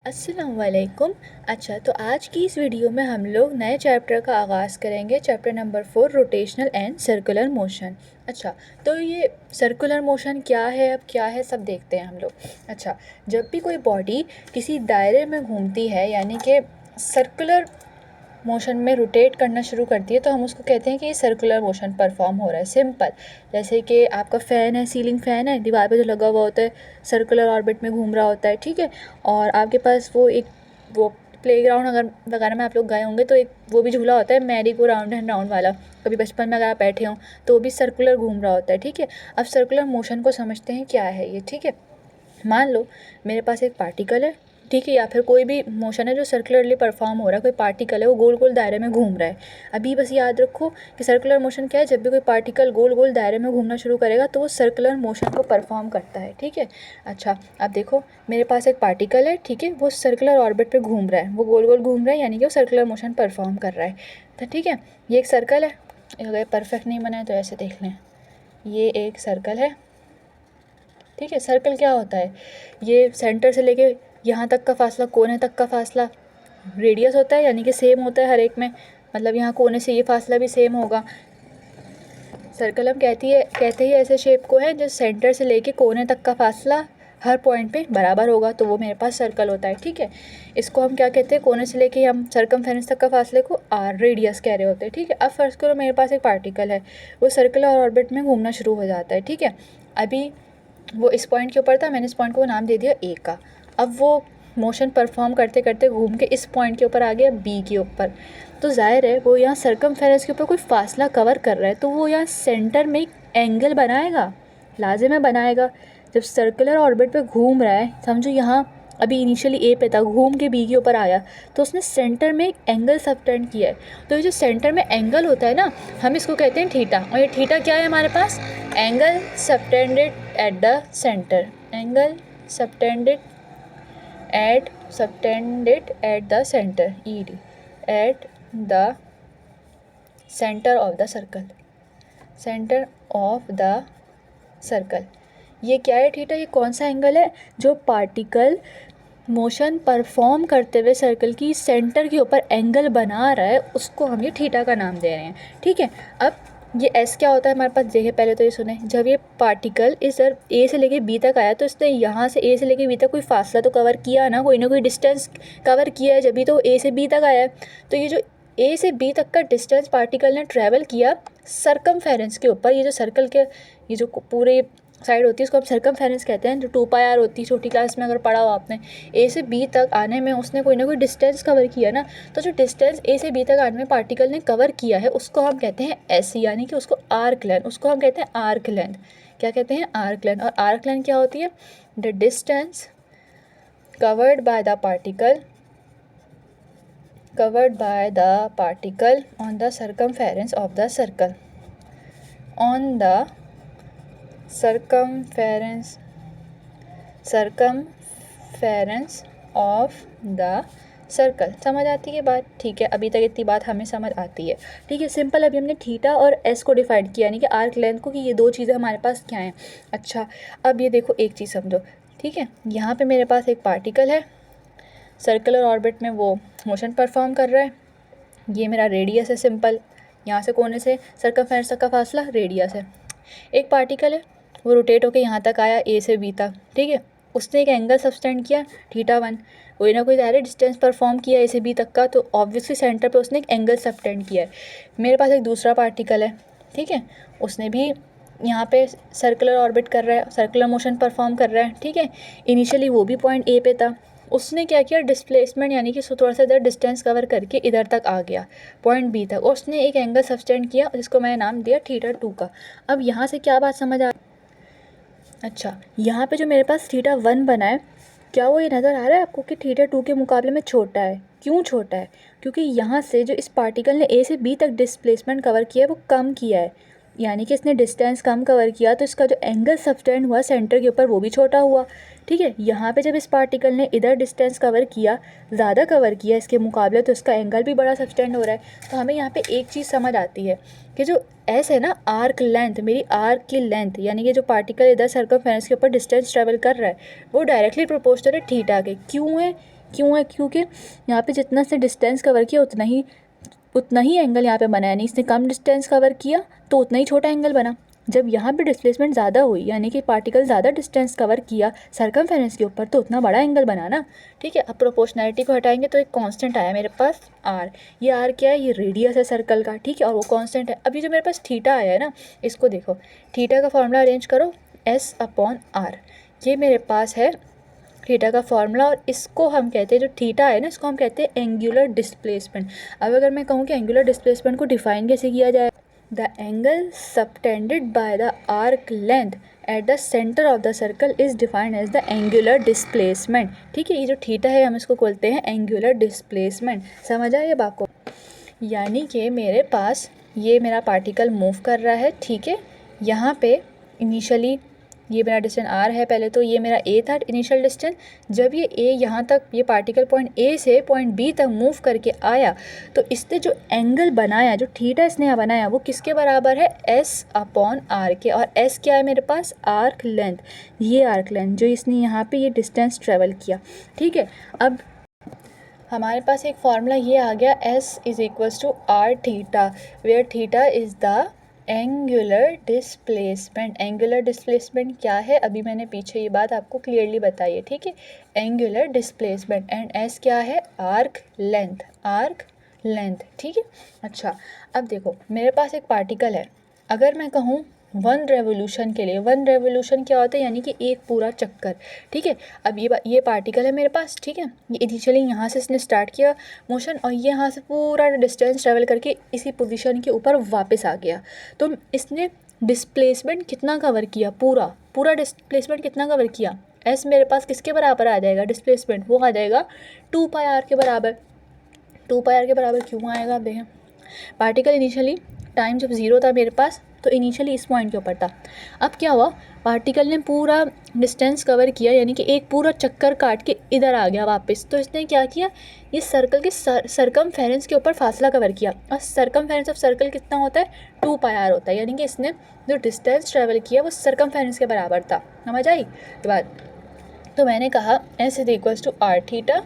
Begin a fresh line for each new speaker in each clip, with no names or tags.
अस्सलामुअलैकुम। अच्छा, तो आज की इस वीडियो में हम लोग नए चैप्टर का आगाज़ करेंगे, chapter number 4, rotational and circular motion. अच्छा, तो ये सर्कुलर मोशन क्या है, अब क्या है, सब देखते हैं हम लोग। अच्छा, जब भी कोई बॉडी किसी दायरे में घूमती है यानी कि सर्कुलर मोशन में रोटेट करना शुरू करती है तो हम उसको कहते हैं कि ये सर्कुलर मोशन परफॉर्म हो रहा है। सिंपल, जैसे कि आपका फ़ैन है, सीलिंग फ़ैन है, दीवार पे जो लगा हुआ होता है, सर्कुलर ऑर्बिट में घूम रहा होता है, ठीक है। और आपके पास वो प्लेग्राउंड अगर वगैरह में आप लोग गए होंगे तो एक वो भी झूला होता है, merry go round and round वाला, कभी बचपन में अगर आप बैठे हों तो वो भी सर्कुलर घूम रहा होता है, ठीक है। अब सर्कुलर मोशन को समझते हैं क्या है ये, ठीक है। मान लो मेरे पास एक पार्टिकल है, ठीक है, या फिर कोई भी मोशन है जो सर्कुलरली परफॉर्म हो रहा है, कोई पार्टिकल है वो गोल गोल दायरे में घूम रहा है। अभी बस याद रखो कि सर्कुलर मोशन क्या है, जब भी कोई पार्टिकल गोल गोल दायरे में घूमना शुरू करेगा तो वो सर्कुलर मोशन को परफॉर्म करता है, ठीक है। अच्छा, अब देखो मेरे पास एक पार्टिकल है, ठीक है, वो सर्कुलर ऑर्बिट पे घूम रहा है, वो गोल गोल घूम रहा है, यानी कि वो सर्कुलर मोशन परफॉर्म कर रहा है। तो ठीक है, ये एक सर्कल है। अगर परफेक्ट नहीं बना है तो ऐसे देख लें, ये एक सर्कल है, ठीक है। सर्कल क्या होता है, ये सेंटर से लेके यहाँ तक का फासला, कोने तक का फासला रेडियस होता है, यानी कि सेम होता है हर एक में, मतलब यहाँ कोने से ये फासला भी सेम होगा। सर्कल हम कहते ही ऐसे शेप को है जो सेंटर से लेके कोने तक का फासला हर पॉइंट पे बराबर होगा, तो वो मेरे पास सर्कल होता है, ठीक है। इसको हम क्या कहते हैं, कोने से लेके हम सर्कमफेरेंस तक का फासले को आर रेडियस कह रहे होते हैं, ठीक है। अब फर्स्ट करो मेरे पास एक पार्टिकल है, वो सर्कुलर ऑर्बिट में घूमना शुरू हो जाता है, ठीक है। अभी वो इस पॉइंट के ऊपर था, मैंने इस पॉइंट को नाम दे दिया ए का। अब वो मोशन परफॉर्म करते करते घूम के इस पॉइंट के ऊपर आ गया बी के ऊपर, तो जाहिर है वो यहाँ सर्कमफेरेंस के ऊपर कोई फासला कवर कर रहा है, तो वो यहाँ सेंटर में एक एंगल बनाएगा, लाजिम है बनाएगा। जब सर्कुलर ऑर्बिट पे घूम रहा है, समझो यहाँ अभी इनिशियली ए पे था, घूम के बी के ऊपर आया, तो उसने सेंटर में एक एंगल सबटेंड किया है। तो ये जो सेंटर में एंगल होता है ना, हम इसको कहते हैं थीटा। और ये थीटा क्या है हमारे पास, angle subtended at the centre, angle subtended at the centre, E D, at the centre of the circle, centre of the circle. ये क्या है थीटा, ये कौन सा एंगल है, जो पार्टिकल मोशन परफॉर्म करते हुए सर्कल की सेंटर के ऊपर एंगल बना रहा है, उसको हम ये थीटा का नाम दे रहे हैं, ठीक है। अब ये एस क्या होता है हमारे पास, देखिए पहले तो ये सुने, जब ये पार्टिकल इस ए से लेके बी तक आया तो इसने यहाँ से ए से लेके बी तक कोई फासला तो कवर किया ना कोई डिस्टेंस कवर किया है, जब भी तो ए से बी तक आया है। तो ये जो ए से बी तक का डिस्टेंस पार्टिकल ने ट्रैवल किया सर्कमफेरेंस के ऊपर, ये जो सर्कल के ये जो पूरे साइड होती है उसको हम सर्कमफेरेंस कहते हैं, जो 2πr होती है, छोटी क्लास में अगर पढ़ा हो आपने। ए से बी तक आने में उसने कोई ना कोई डिस्टेंस कवर किया ना, तो जो डिस्टेंस ए से बी तक आने में पार्टिकल ने कवर किया है उसको हम कहते हैं एस, यानी कि उसको आर्क लेंथ, उसको हम कहते हैं आर्क लेंथ। क्या कहते हैं, आर्क लेंथ। और आर्क लेंथ क्या होती है, the distance covered by the particle on the circumference of the circle, on the circumference of the circle. समझ आती है बात, ठीक है। अभी तक इतनी बात हमें समझ आती है, ठीक है, सिंपल। अभी हमने थीटा और एस को डिफाइन किया, यानी कि आर्क लेंथ को, कि ये दो चीज़ें हमारे पास क्या हैं। अच्छा, अब ये देखो एक चीज़ समझो, ठीक है। यहाँ पे मेरे पास एक पार्टिकल है, सर्कुलर ऑर्बिट में वो मोशन परफॉर्म कर रहा है, ये मेरा रेडियस है, सिंपल, यहाँ से कोने से सर्कमफेरेंस तक का फासला रेडियस है। एक पार्टिकल है, वो रोटेट होकर यहाँ तक आया ए से बी तक, ठीक है, उसने एक एंगल सबटेंड किया θ1, कोई ना कोई डायरेक्ट डिस्टेंस परफॉर्म किया ए से बी तक का, तो ऑब्वियसली सेंटर पे उसने एक एंगल सबटेंड किया है। मेरे पास एक दूसरा पार्टिकल है, ठीक है, उसने भी यहाँ पे सर्कुलर ऑर्बिट कर रहा है, सर्कुलर मोशन परफॉर्म कर रहा है, ठीक है। इनिशियली वो भी पॉइंट ए पे था, उसने क्या किया, डिस्प्लेसमेंट यानी कि थोड़ा सा इधर डिस्टेंस कवर करके इधर तक आ गया पॉइंट बी तक, और उसने एक एंगल सबटेंड किया जिसको मैंने नाम दिया θ2 का। अब यहाँ से क्या बात समझ आ, अच्छा, यहाँ पे जो मेरे पास θ1 बना है, क्या वो ये नज़र आ रहा है आपको कि θ2 के मुकाबले में छोटा है। क्यों छोटा है, क्योंकि यहाँ से जो इस पार्टिकल ने ए से बी तक डिस्प्लेसमेंट कवर किया है वो कम किया है, यानी कि इसने डिस्टेंस कम कवर किया, तो इसका जो एंगल सबटेंड हुआ सेंटर के ऊपर वो भी छोटा हुआ, ठीक है। यहाँ पे जब इस पार्टिकल ने इधर डिस्टेंस कवर किया, ज़्यादा कवर किया इसके मुकाबले, तो इसका एंगल भी बड़ा सबटेंड हो रहा है। तो हमें यहाँ पे एक चीज़ समझ आती है कि जो एस है ना, आर्क लेंथ, मेरी आर्क की लेंथ, यानी कि जो पार्टिकल इधर सर्कमफेरेंस के ऊपर डिस्टेंस ट्रेवल कर रहा है वो डायरेक्टली प्रोपोर्शनल है थीटा के। क्यों है, क्यों है? क्योंकि यहाँ पे जितना से डिस्टेंस कवर किया उतना ही एंगल यहाँ पे बना, यानी इसने कम डिस्टेंस कवर किया तो उतना ही छोटा एंगल बना। जब यहाँ पे डिस्प्लेसमेंट ज़्यादा हुई, यानी कि पार्टिकल ज़्यादा डिस्टेंस कवर किया सरकमफेरेंस के ऊपर, तो उतना बड़ा एंगल बना ना। ठीक है, अब प्रोपोर्शनैलिटी को हटाएंगे तो एक कांस्टेंट आया मेरे पास आर। ये आर क्या है? ये रेडियस है सर्कल का। ठीक है, और वो कांस्टेंट है। अभी जो मेरे पास थीटा आया है ना, इसको देखो, थीटा का फॉर्मूला अरेंज करो, S/R। ये मेरे पास है थीटा का फॉर्मूला, और इसको हम कहते हैं, जो थीटा है ना, इसको हम कहते हैं एंगुलर डिस्प्लेसमेंट। अब अगर मैं कहूँ कि एंगुलर डिस्प्लेसमेंट को डिफाइन कैसे किया जाए, the angle subtended by the arc length at the centre of the circle is defined as the angular displacement. ठीक है, ये जो थीटा है हम इसको बोलते हैं एंगुलर डिस्प्लेसमेंट। समझ आए अब आपको? यानी कि मेरे पास ये मेरा पार्टिकल मूव कर रहा है। ठीक है, यहाँ पे इनिशियली ये मेरा डिस्टेंस आर है, पहले तो ये मेरा ए था इनिशियल डिस्टेंस। जब ये ए यहाँ तक, ये पार्टिकल पॉइंट ए से पॉइंट बी तक मूव करके आया, तो इसने जो एंगल बनाया, जो थीटा इसने यहाँ बनाया, वो किसके बराबर है? S/R के। और S क्या है मेरे पास? Arc length. ये आर्क लेंथ जो इसने यहाँ पे ये डिस्टेंस ट्रेवल किया। ठीक है, अब हमारे पास एक फार्मूला ये आ गया, S=R theta, where theta is the angular displacement. Angular displacement क्या है? अभी मैंने पीछे ये बात आपको क्लियरली बताई है। ठीक है, एंगुलर डिस्प्लेसमेंट। एंड एस क्या है? Arc length, arc length. ठीक है, अच्छा अब देखो मेरे पास एक पार्टिकल है। अगर मैं कहूँ 1 रेवोल्यूशन के लिए, 1 रेवोल्यूशन क्या होता है? यानी कि एक पूरा चक्कर। ठीक है, अब ये पार्टिकल है मेरे पास। ठीक है, ये इनिशियली यहाँ से इसने स्टार्ट किया मोशन, और ये यहाँ से पूरा डिस्टेंस ट्रेवल करके इसी पोजीशन के ऊपर वापस आ गया। तो इसने डिस्प्लेसमेंट कितना कवर किया? पूरा डिस्प्लेसमेंट कितना कवर किया? एस मेरे पास किसके बराबर आ जाएगा डिस्प्लेसमेंट? वो आ जाएगा 2πr के बराबर। 2πr के बराबर क्यों आएगा? आप देखें, पार्टिकल इनिशियली टाइम जब 0 था मेरे पास, तो इनिशियली इस पॉइंट के ऊपर था। अब क्या हुआ? पार्टिकल ने पूरा डिस्टेंस कवर किया, यानी कि एक पूरा चक्कर काट के इधर आ गया वापस। तो इसने क्या किया? ये सर्कल के सरकमफेरेंस के ऊपर फासला कवर किया। और सरकमफेरेंस ऑफ सर्कल कितना होता है? 2πr होता है। यानी कि इसने जो डिस्टेंस ट्रेवल किया वो सरकमफेरेंस के बराबर था। समझ आई बात? तो मैंने कहा S=R थीटा,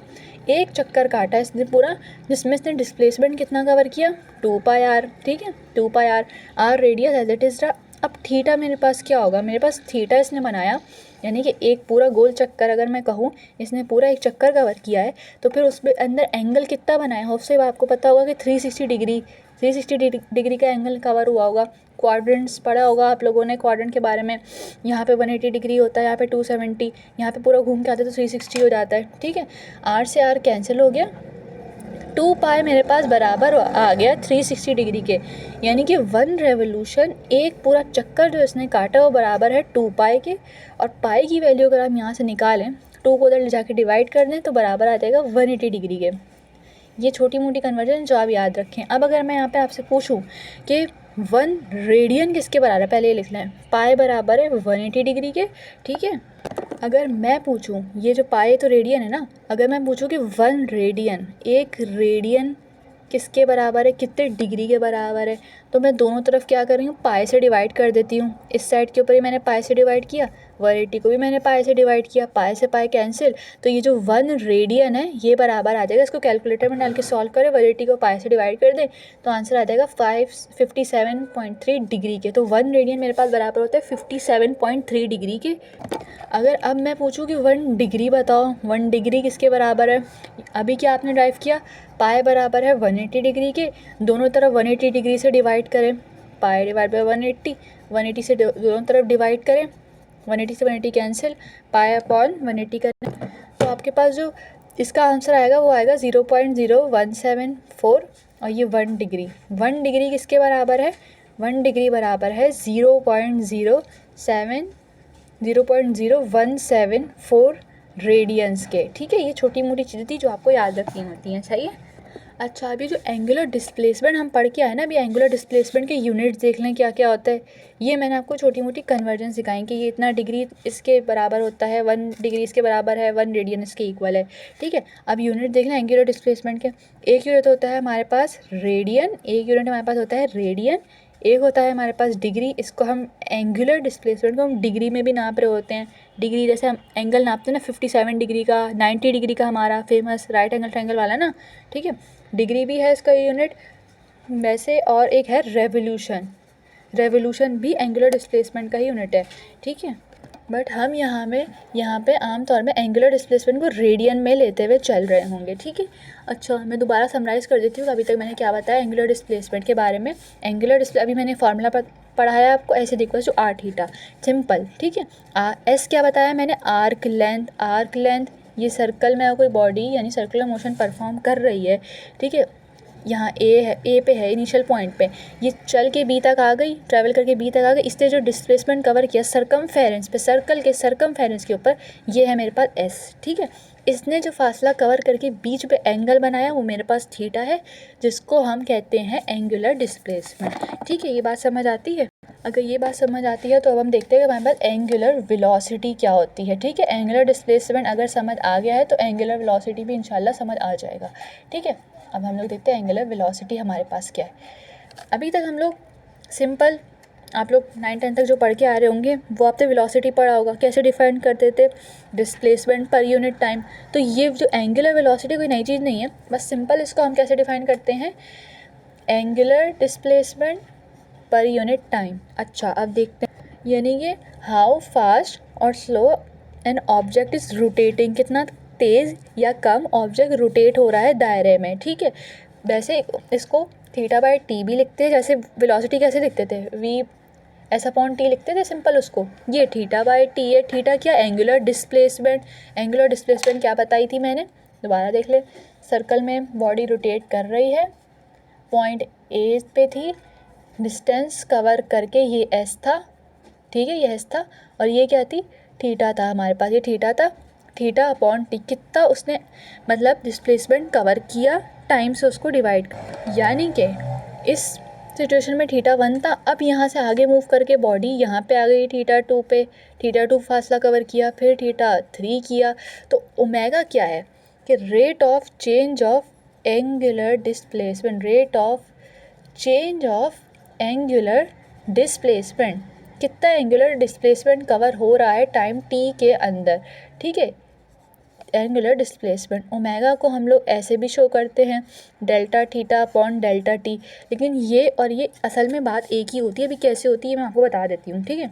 एक चक्कर काटा इसने पूरा, जिसमें इसने डिस्प्लेसमेंट कितना कवर किया? 2πr। ठीक है, 2πr, R radius as it is. अब थीटा मेरे पास क्या होगा? मेरे पास थीटा इसने बनाया, यानी कि एक पूरा गोल चक्कर, अगर मैं कहूँ इसने पूरा एक चक्कर कवर किया है, तो फिर उसमें अंदर एंगल कितना बनाया? होप से आपको पता होगा कि 360 डिग्री का एंगल कवर हुआ होगा। क्वाड्रेंट्स पढ़ा होगा आप लोगों ने, क्वाड्रेंट के बारे में। यहाँ पे 180 डिग्री होता है, यहाँ पे 270, यहाँ पे पूरा घूम के आता है तो 360 हो जाता है। ठीक है, आर से आर कैंसिल हो गया, 2π मेरे पास बराबर आ गया 360 डिग्री के। यानी कि 1 रेवोल्यूशन, एक पूरा चक्कर जो इसने काटा, वो बराबर है 2π के। और पाई की वैल्यू अगर हम यहाँ से निकालें, 2 को उधर ले जाके डिवाइड कर दें, तो बराबर आ जाएगा 180 डिग्री के। ये छोटी मोटी कन्वर्जन जो आप याद रखें। अब अगर मैं यहाँ पे आपसे पूछूं कि 1 रेडियन किसके बराबर है, पहले ये लिख लें, पाई बराबर है 180 डिग्री के। ठीक है, अगर मैं पूछूं, ये जो पाई तो रेडियन है ना, अगर मैं पूछूं कि 1 रेडियन, एक रेडियन किसके बराबर है, कितने डिग्री के बराबर है, तो मैं दोनों तरफ क्या कर रही हूँ? पाई से डिवाइड कर देती हूँ। इस साइड के ऊपर ही मैंने पाई से डिवाइड किया, 180 को भी मैंने पाई से डिवाइड किया, पाई से पाई कैंसिल। तो ये जो 1 रेडियन है ये बराबर आ जाएगा, इसको कैलकुलेटर में डाल के सॉल्व करें, 180 को पाई से डिवाइड कर दें तो आंसर आ जाएगा 57.3 डिग्री के। तो 1 रेडियन मेरे पास बराबर होता है 57.3 डिग्री के। अगर अब मैं पूछूं कि 1 डिग्री बताओ, 1 डिग्री किसके बराबर है? अभी क्या आपने ड्राइव किया? पाई बराबर है 180 डिग्री के, दोनों तरफ 180 डिग्री से डिवाइड करें, पाई डिवाइड बाई 180, 180 से दोनों तरफ डिवाइड करें, 180 से 180 कैंसिल, पाई अपॉन 180 करें, तो आपके पास जो इसका आंसर आएगा वो आएगा 0.0174। और ये 1 डिग्री, 1 डिग्री किसके बराबर है? 1 डिग्री बराबर है 0.0174 रेडियंस के। ठीक है, ये छोटी मोटी चीज़ें थी जो आपको याद रखनी होती हैं। सही है, अच्छा अभी जो एंगुलर डिस्प्लेसमेंट हम पढ़ के आए ना, अभी एंगुलर डिस्प्लेसमेंट के यूनिट्स देख लें क्या क्या होता है। ये मैंने आपको छोटी मोटी कन्वर्जन सिखाई कि ये इतना डिग्री इसके बराबर होता है, 1 डिग्री इसके बराबर है, 1 रेडियन इसके इक्वल है। ठीक है, अब यूनिट देख लें एंगुलर डिस्प्लेसमेंट के। एक यूनिट होता है हमारे पास रेडियन, एक यूनिट हमारे पास होता है रेडियन, एक होता है हमारे पास डिग्री, इसको हम एंगुलर डिस्प्लेसमेंट को हम डिग्री में भी नाप रहे होते हैं। डिग्री जैसे हम एंगल नापते हैं ना 57 डिग्री का, 90 डिग्री का, हमारा फेमस राइट एंगल ट्रायंगल वाला ना, ठीक है, डिग्री भी है इसका यूनिट वैसे। और एक है रेवोल्यूशन, रेवोल्यूशन भी एंगुलर डिस्प्लेसमेंट का ही यूनिट है, ठीक है। बट हम यहाँ पे आमतौर में एंगुलर डिस्प्लेसमेंट को रेडियन में लेते हुए चल रहे होंगे, ठीक है। अच्छा, मैं दोबारा समराइज़ कर देती हूँ अभी तक मैंने क्या बताया एंगुलर डिस्प्लेसमेंट के बारे में। एंगुलर डिस्प्ले अभी मैंने फार्मूला पढ़ाया आपको, ऐसे देखो जो आर थीटा, सिंपल, ठीक है। एस क्या बताया मैंने, आर्क लेंथ, आर्क लेंथ ये सर्कल में कोई बॉडी यानी सर्कुलर मोशन परफॉर्म कर रही है, ठीक है। यहाँ ए है, ए पे है इनिशियल पॉइंट पे, ये चल के बी तक आ गई, ट्रैवल करके बी तक आ गई, इसने जो डिस्प्लेसमेंट कवर किया सरकमफेरेंस पे, सर्कल के सरकमफेरेंस के ऊपर, ये है मेरे पास एस, ठीक है। इसने जो फासला कवर करके बीच पे एंगल बनाया वो मेरे पास थीटा है, जिसको हम कहते हैं एंगुलर डिस्प्लेसमेंट, ठीक है। ये बात समझ आती है? अगर ये बात समझ आती है तो अब हम देखते हैं कि हमारे पास एंगुलर वेलोसिटी क्या होती है, ठीक है। एंगुलर डिस्प्लेसमेंट अगर समझ आ गया है तो एंगुलर वेलोसिटी भी इंशाल्लाह समझ आ जाएगा, ठीक है। अब हम लोग देखते हैं एंगुलर वेलोसिटी हमारे पास क्या है। अभी तक हम लोग सिंपल, आप लोग 9-10 तक जो पढ़ के आ रहे होंगे वो आपने वेलोसिटी पढ़ा होगा, कैसे डिफाइन करते थे, डिस्प्लेसमेंट पर यूनिट टाइम। तो ये जो एंगुलर वेलोसिटी कोई नई चीज़ नहीं है, बस सिंपल इसको हम कैसे डिफाइन करते हैं, angular displacement per unit time. अच्छा, अब देखते हैं, यानी कि हाउ फास्ट और slow an object is rotating, कितना तेज़ या कम ऑब्जेक्ट रोटेट हो रहा है दायरे में, ठीक है। वैसे इसको थीटा बाय टी भी लिखते हैं, जैसे वेलोसिटी कैसे लिखते थे, वी एस अपॉन टी लिखते थे सिंपल उसको, ये थीटा बाय टी है। थीटा क्या, एंगुलर डिस्प्लेसमेंट। एंगुलर डिस्प्लेसमेंट क्या बताई थी मैंने, दोबारा देख ले, सर्कल में बॉडी रोटेट कर रही है, पॉइंट ए पे थी, डिस्टेंस कवर करके ये एस था, ठीक है, ये एस था, और ये क्या थी, थीटा था हमारे पास, ये थीटा था, थीटा अपॉन टी, कितना उसने मतलब डिस्प्लेसमेंट कवर किया टाइम से उसको डिवाइड, यानी कि इस सिचुएशन में थीटा 1 था। अब यहाँ से आगे मूव करके बॉडी यहाँ पे आ गई थीटा 2 पे, थीटा 2 फासला कवर किया, फिर थीटा 3 किया। तो ओमेगा क्या है कि rate of change of angular displacement, rate of change of angular displacement, कितना एंगुलर डिस्प्लेसमेंट कवर हो रहा है टाइम टी के अंदर, ठीक है। एंगुलर डिस्प्लेसमेंट ओमेगा को हम लोग ऐसे भी शो करते हैं, delta theta upon delta T, लेकिन ये और ये असल में बात एक ही होती है। अभी कैसे होती है मैं आपको बता देती हूँ, ठीक है।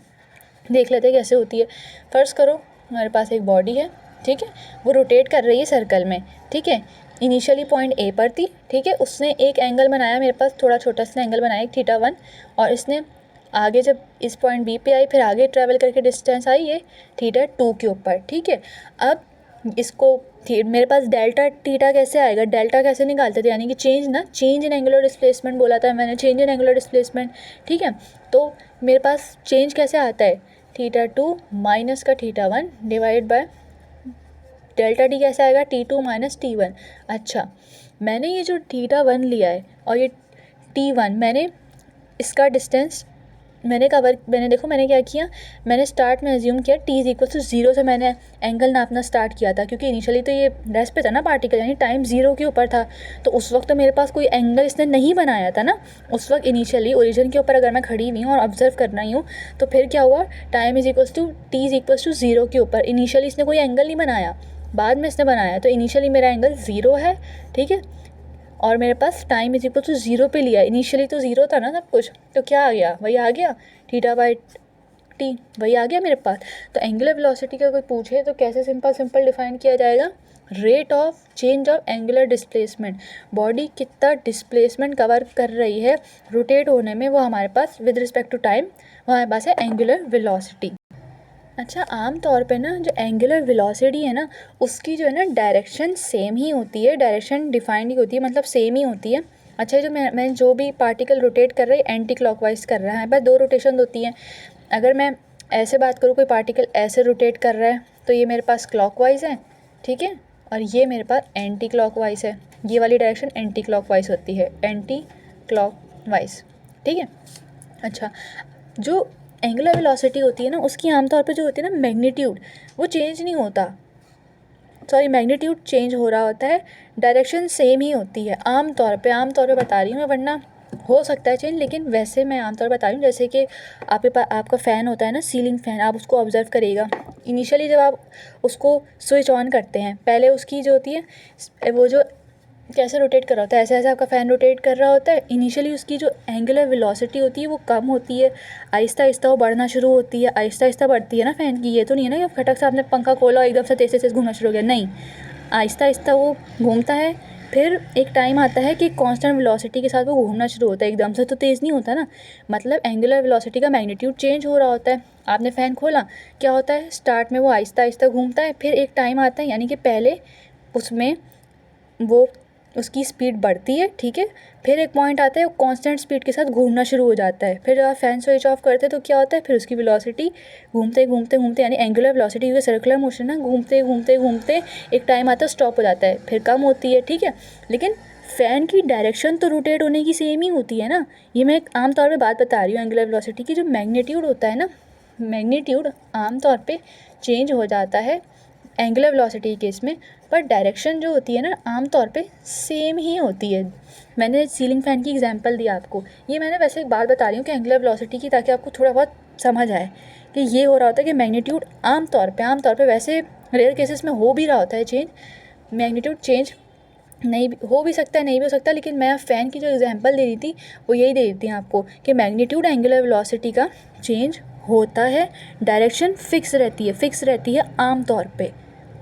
देख लेते हैं कैसे होती है। फर्स्ट करो हमारे पास एक बॉडी है, ठीक है, वो रोटेट कर रही है सर्कल में, ठीक है। इनिशियली पॉइंट ए पर थी, ठीक है, उसने एक एंगल बनाया मेरे पास, थोड़ा छोटा सा एंगल बनाया, एक थीटा 1, और इसने आगे जब इस पॉइंट बी पे आई, फिर आगे ट्रैवल करके डिस्टेंस आई ये थीटा 2 के ऊपर, ठीक है। अब इसको मेरे पास डेल्टा थीटा कैसे आएगा, डेल्टा कैसे निकालते थे, यानी कि चेंज ना, चेंज इन एंगुलर डिस्प्लेसमेंट बोला था मैंने, चेंज इन एंगुलर डिस्प्लेसमेंट, ठीक है। तो मेरे पास चेंज कैसे आता है, थीटा 2 माइनस का theta 1 divide by delta T कैसे आएगा, T2 माइनस T1। अच्छा, मैंने ये जो थीटा 1 लिया है और ये T1, मैंने इसका डिस्टेंस मैंने देखो मैंने क्या किया, मैंने स्टार्ट में एज्यूम किया T इज इक्वल टू 0 से मैंने एंगल नापना स्टार्ट किया था, क्योंकि इनिशियली तो ये रेस्ट पे था ना पार्टिकल, यानी टाइम 0 के ऊपर था। तो उस वक्त तो मेरे पास कोई एंगल इसने नहीं बनाया था ना, उस वक्त इनिशियली ओरिजिन के ऊपर अगर मैं खड़ी हुई हूँ और ऑब्जर्व करना ही हूँ, तो फिर क्या हुआ, time is equals to T is equals to 0 के ऊपर। इनिशियली इसने कोई एंगल नहीं बनाया, बाद में इसने बनाया, तो इनिशियली मेरा एंगल 0 है, ठीक है। और मेरे पास टाइम इज इक्वल टू 0 पे लिया, इनिशियली तो 0 था ना सब कुछ, तो क्या आ गया, वही आ गया थीटा बाई टी, वही आ गया मेरे पास। तो एंगुलर वेलोसिटी का कोई पूछे तो कैसे सिंपल डिफाइन किया जाएगा, rate of change of angular displacement, body कितना डिस्प्लेसमेंट कवर कर रही है रोटेट होने में, वो हमारे पास विद रिस्पेक्ट टू टाइम वो हमारे पास है एंगुलर वेलोसिटी। अच्छा, आम तौर पे ना जो एंगुलर वेलोसिटी है ना, उसकी जो है ना डायरेक्शन सेम ही होती है, डायरेक्शन डिफाइंड ही होती है, मतलब सेम ही होती है। अच्छा, जो मैं जो भी पार्टिकल रोटेट कर रही है एंटी क्लॉकवाइज कर रहा है, बस 2 रोटेशन होती हैं। अगर मैं ऐसे बात करूँ, कोई पार्टिकल ऐसे रोटेट कर रहा है तो ये मेरे पास क्लॉकवाइज है, ठीक है, और ये मेरे पास एंटी क्लॉकवाइज है, ये वाली डायरेक्शन एंटी क्लॉकवाइज होती है, एंटी क्लॉकवाइज, ठीक है। अच्छा, जो एंगुलर वेलोसिटी होती है ना, उसकी आमतौर पे जो होती है ना मैग्नीट्यूड, वो चेंज नहीं होता, सॉरी मैग्नीट्यूड चेंज हो रहा होता है, डायरेक्शन सेम ही होती है आमतौर पे बता रही हूँ मैं, वरना हो सकता है चेंज, लेकिन वैसे मैं आमतौर पर बता रही हूँ। जैसे कि आपके पास आपका फ़ैन होता है ना, सीलिंग फ़ैन, आप उसको ऑब्ज़र्व करिएगा। इनिशियली जब आप उसको स्विच ऑन करते हैं, पहले उसकी जो होती है वो जो कैसे रोटेट कर रहा होता है, ऐसे ऐसे आपका फ़ैन रोटेट कर रहा होता है। इनिशियली उसकी जो एंगुलर वेलोसिटी होती है वो कम होती है, आहिस्ता आहिस्ता वो बढ़ना शुरू होती है, आहिस्ता आहिस्ता बढ़ती है ना फ़ैन की। ये तो नहीं है ना कि फटक से आपने पंखा खोला और एकदम से तेज़ तेज़ घूमना शुरू हो गया, नहीं, आहिस्ता आहिस्ता वो घूमता है। फिर एक टाइम आता है कि कांस्टेंट वेलोसिटी के साथ वो घूमना शुरू होता है, एकदम से तो तेज़ नहीं होता ना। मतलब एंगुलर वेलोसिटी का मैग्नीट्यूड चेंज हो रहा होता है। आपने फ़ैन खोला, क्या होता है, स्टार्ट में वो आहिस्ता आहिस्ता घूमता है, फिर एक टाइम आता है, यानी कि पहले उसमें वो उसकी स्पीड बढ़ती है, ठीक है। फिर एक पॉइंट आता है वो कांस्टेंट स्पीड के साथ घूमना शुरू हो जाता है। फिर जब आप फ़ैन स्विच ऑफ करते हैं तो क्या होता है, फिर उसकी वेलोसिटी घूमते घूमते घूमते, यानी एंगुलर वेलोसिटी, क्योंकि सर्कुलर मोशन ना, घूमते घूमते घूमते एक टाइम आता है स्टॉप हो जाता है, फिर कम होती है, ठीक है। लेकिन फ़ैन की डायरेक्शन तो रोटेट होने की सेम ही होती है ना। ये मैं एक आम तौर पे बात बता रही हूँ एंगुलर वेलोसिटी की। जो मैग्नीट्यूड होता है ना, मैग्नीट्यूड आम तौर पे चेंज हो जाता है एंगुलर वेलोसिटी के केस में, पर डायरेक्शन जो होती है ना आम तौर पे सेम ही होती है। मैंने सीलिंग फ़ैन की एग्जांपल दी आपको, ये मैंने वैसे एक बात बता रही हूँ कि एंगुलर वेलोसिटी की, ताकि आपको थोड़ा बहुत समझ आए कि ये हो रहा होता है कि मैग्नीट्यूड आम तौर पे वैसे रेयर केसेस में हो भी रहा होता है चेंज, मैग्नीट्यूड चेंज नहीं भी हो भी सकता है, नहीं भी हो सकता। लेकिन मैं फ़ैन की जो एग्जांपल दे रही थी वो यही दे रही थी आपको कि मैग्नीट्यूड एंगुलर वेलोसिटी का चेंज होता है, डायरेक्शन फिक्स रहती है आम तौर पे।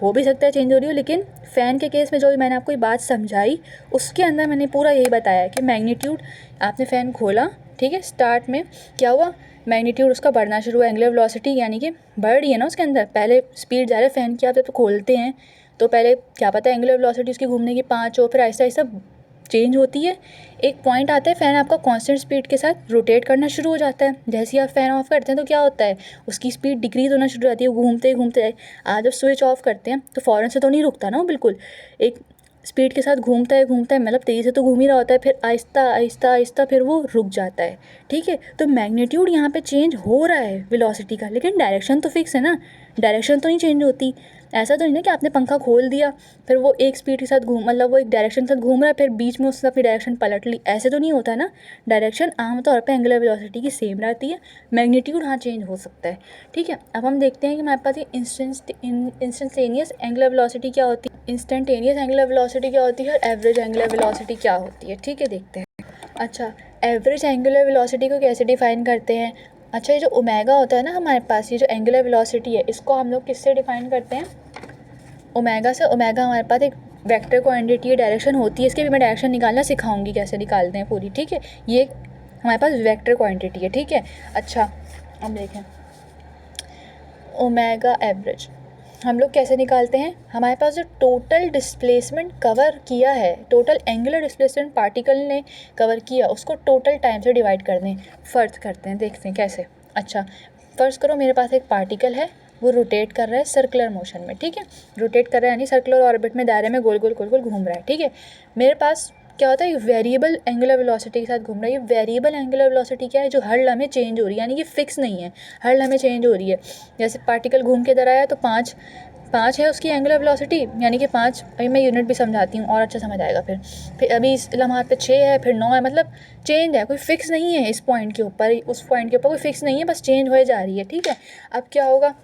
हो भी सकता है चेंज हो रही हो, लेकिन फ़ैन के केस में जो मैंने आपको ये बात समझाई उसके अंदर मैंने पूरा यही बताया कि मैग्नीट्यूड, आपने फ़ैन खोला, ठीक है, स्टार्ट में क्या हुआ, मैग्नीट्यूड उसका बढ़ना शुरू हुआ, एंगुलर वेलोसिटी यानी कि बढ़ रही है ना उसके अंदर, पहले स्पीड जा रहा है फ़ैन की, आप जब खोलते हैं तो पहले क्या पता है एंगुलर वेलोसिटी उसकी घूमने की 5 हो, फिर आहिस्ता आहिस्ता चेंज होती है। एक पॉइंट आता है फ़ैन आपका कांस्टेंट स्पीड के साथ रोटेट करना शुरू हो जाता है। जैसे ही आप फ़ैन ऑफ करते हैं तो क्या होता है, उसकी स्पीड डिक्रीज़ होना शुरू हो जाती है, घूमते घूमते। आप जब स्विच ऑफ करते हैं तो फ़ौरन से तो नहीं रुकता ना वो, बिल्कुल एक स्पीड के साथ घूमता है, मतलब तेज़ी से तो घूम ही रहा होता है, फिर आहिस्ता आहिस्ता आहिस्ता फिर वो रुक जाता है, ठीक है। तो मैग्नीट्यूड यहाँ पे चेंज हो रहा है वेलोसिटी का, लेकिन डायरेक्शन तो फिक्स है ना, डायरेक्शन तो नहीं चेंज होती। ऐसा तो नहीं ना कि आपने पंखा खोल दिया फिर वो एक स्पीड के साथ मतलब वो एक डायरेक्शन के साथ घूम रहा है, फिर बीच में उसने अपनी डायरेक्शन पलट ली, ऐसे तो नहीं होता ना। डायरेक्शन आमतौर पे एंगुलर वेलोसिटी की सेम रहती है, मैग्नीट्यूड हाँ चेंज हो सकता है, ठीक है। अब हम देखते हैं कि हमारे पास ये इंस्टेंटेनियस एंगुलर वेलोसिटी क्या होती है, इंस्टेंटेनियस एंगुलर वेलोसिटी क्या होती है और एवरेज एंगुलर वेलोसिटी क्या होती है, ठीक है, देखते हैं। अच्छा, एवरेज एंगुलर वेलोसिटी को कैसे डिफ़ाइन करते हैं। अच्छा, ये जो ओमेगा होता है ना हमारे पास, ये जो एंगुलर वेलोसिटी है, इसको हम लोग किससे डिफ़ाइन करते हैं, ओमेगा से। ओमेगा हमारे पास एक वेक्टर क्वांटिटी डायरेक्शन होती है, इसकी भी मैं डायरेक्शन निकालना सिखाऊंगी कैसे निकालते हैं पूरी, ठीक है। ये हमारे पास वेक्टर क्वांटिटी है, ठीक है। अच्छा, अब देखें ओमेगा एवरेज हम लोग कैसे निकालते हैं। हमारे पास जो टोटल डिस्प्लेसमेंट कवर किया है, टोटल एंगुलर डिस्प्लेसमेंट पार्टिकल ने कवर किया, उसको टोटल टाइम से डिवाइड कर दें, फ़र्ज करते हैं, देखते हैं कैसे। अच्छा, फ़र्ज़ करो मेरे पास एक पार्टिकल है, वो रोटेट कर रहा है सर्कुलर मोशन में, ठीक है, रोटेट कर रहा है यानी सर्कुलर ऑर्बिट में, दायरे में गोल गोल गोल गोल घूम रहा है, ठीक है। मेरे पास क्या होता है, वेरिएबल एंगुलर वेलोसिटी के साथ घूम रहा है। ये वेरिएबल एंगुलर वेलोसिटी क्या है, जो हर लम्हे चेंज हो रही है, यानी कि फ़िक्स नहीं है, हर लम्हे चेंज हो रही है। जैसे पार्टिकल घूम के इधर आया तो 5 है उसकी एंगुलर वेलोसिटी, यानी कि 5, अभी मैं यूनिट भी समझाती हूँ और अच्छा समझ आएगा। फिर अभी इस लम्हात पे 6 है, फिर 9 है, मतलब चेंज है, कोई फ़िक्स नहीं है इस पॉइंट के ऊपर, उस पॉइंट के ऊपर कोई फ़िक्स नहीं है, बस चेंज हो जा रही है, ठीक है। अब क्या होगा,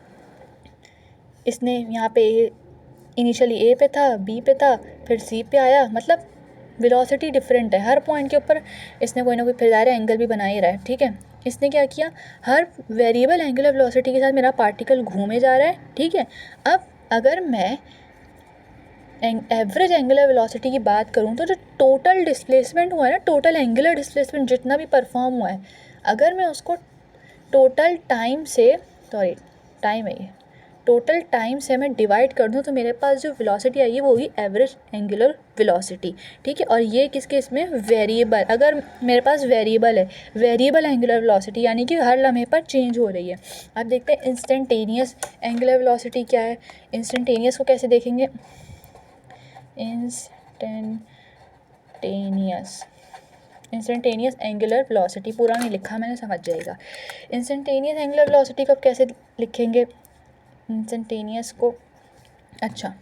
इसने यहाँ पे इनिशियली ए पे था, बी पे था, फिर सी पे आया, मतलब वेलोसिटी डिफरेंट है हर पॉइंट के ऊपर। इसने कोई ना कोई फिर दायरा एंगल भी बना ही रहा है, ठीक है। इसने क्या किया, हर वेरिएबल एंगुलर वेलोसिटी के साथ मेरा पार्टिकल घूमे जा रहा है, ठीक है। अब अगर मैं एवरेज एंगुलर वेलोसिटी की बात करूँ तो जो टोटल डिस्प्लेसमेंट हुआ है ना, टोटल एंगुलर डिस्प्लेसमेंट जितना भी परफॉर्म हुआ है, अगर मैं उसको टोटल टाइम से, सॉरी टाइम है ये, टोटल टाइम से मैं डिवाइड कर दूँ तो मेरे पास जो वेलोसिटी आएगी वो होगी एवरेज एंगुलर वेलोसिटी, ठीक है। और ये किस केस में, वेरिएबल, अगर मेरे पास वेरिएबल है, वेरिएबल एंगुलर वेलोसिटी यानी कि हर लम्हे पर चेंज हो रही है। अब देखते हैं इंस्टेंटेनियस एंगुलर वेलोसिटी क्या है। इंस्टेंटेनियस को कैसे देखेंगे, इंस्टेंटेनियस एंगुलर वेलोसिटी, पूरा नहीं लिखा मैंने, समझ जाएगा। इंस्टेंटेनियस एंगुलर वेलोसिटी को अब कैसे लिखेंगे इंस्टेंटेनियस को। अच्छा,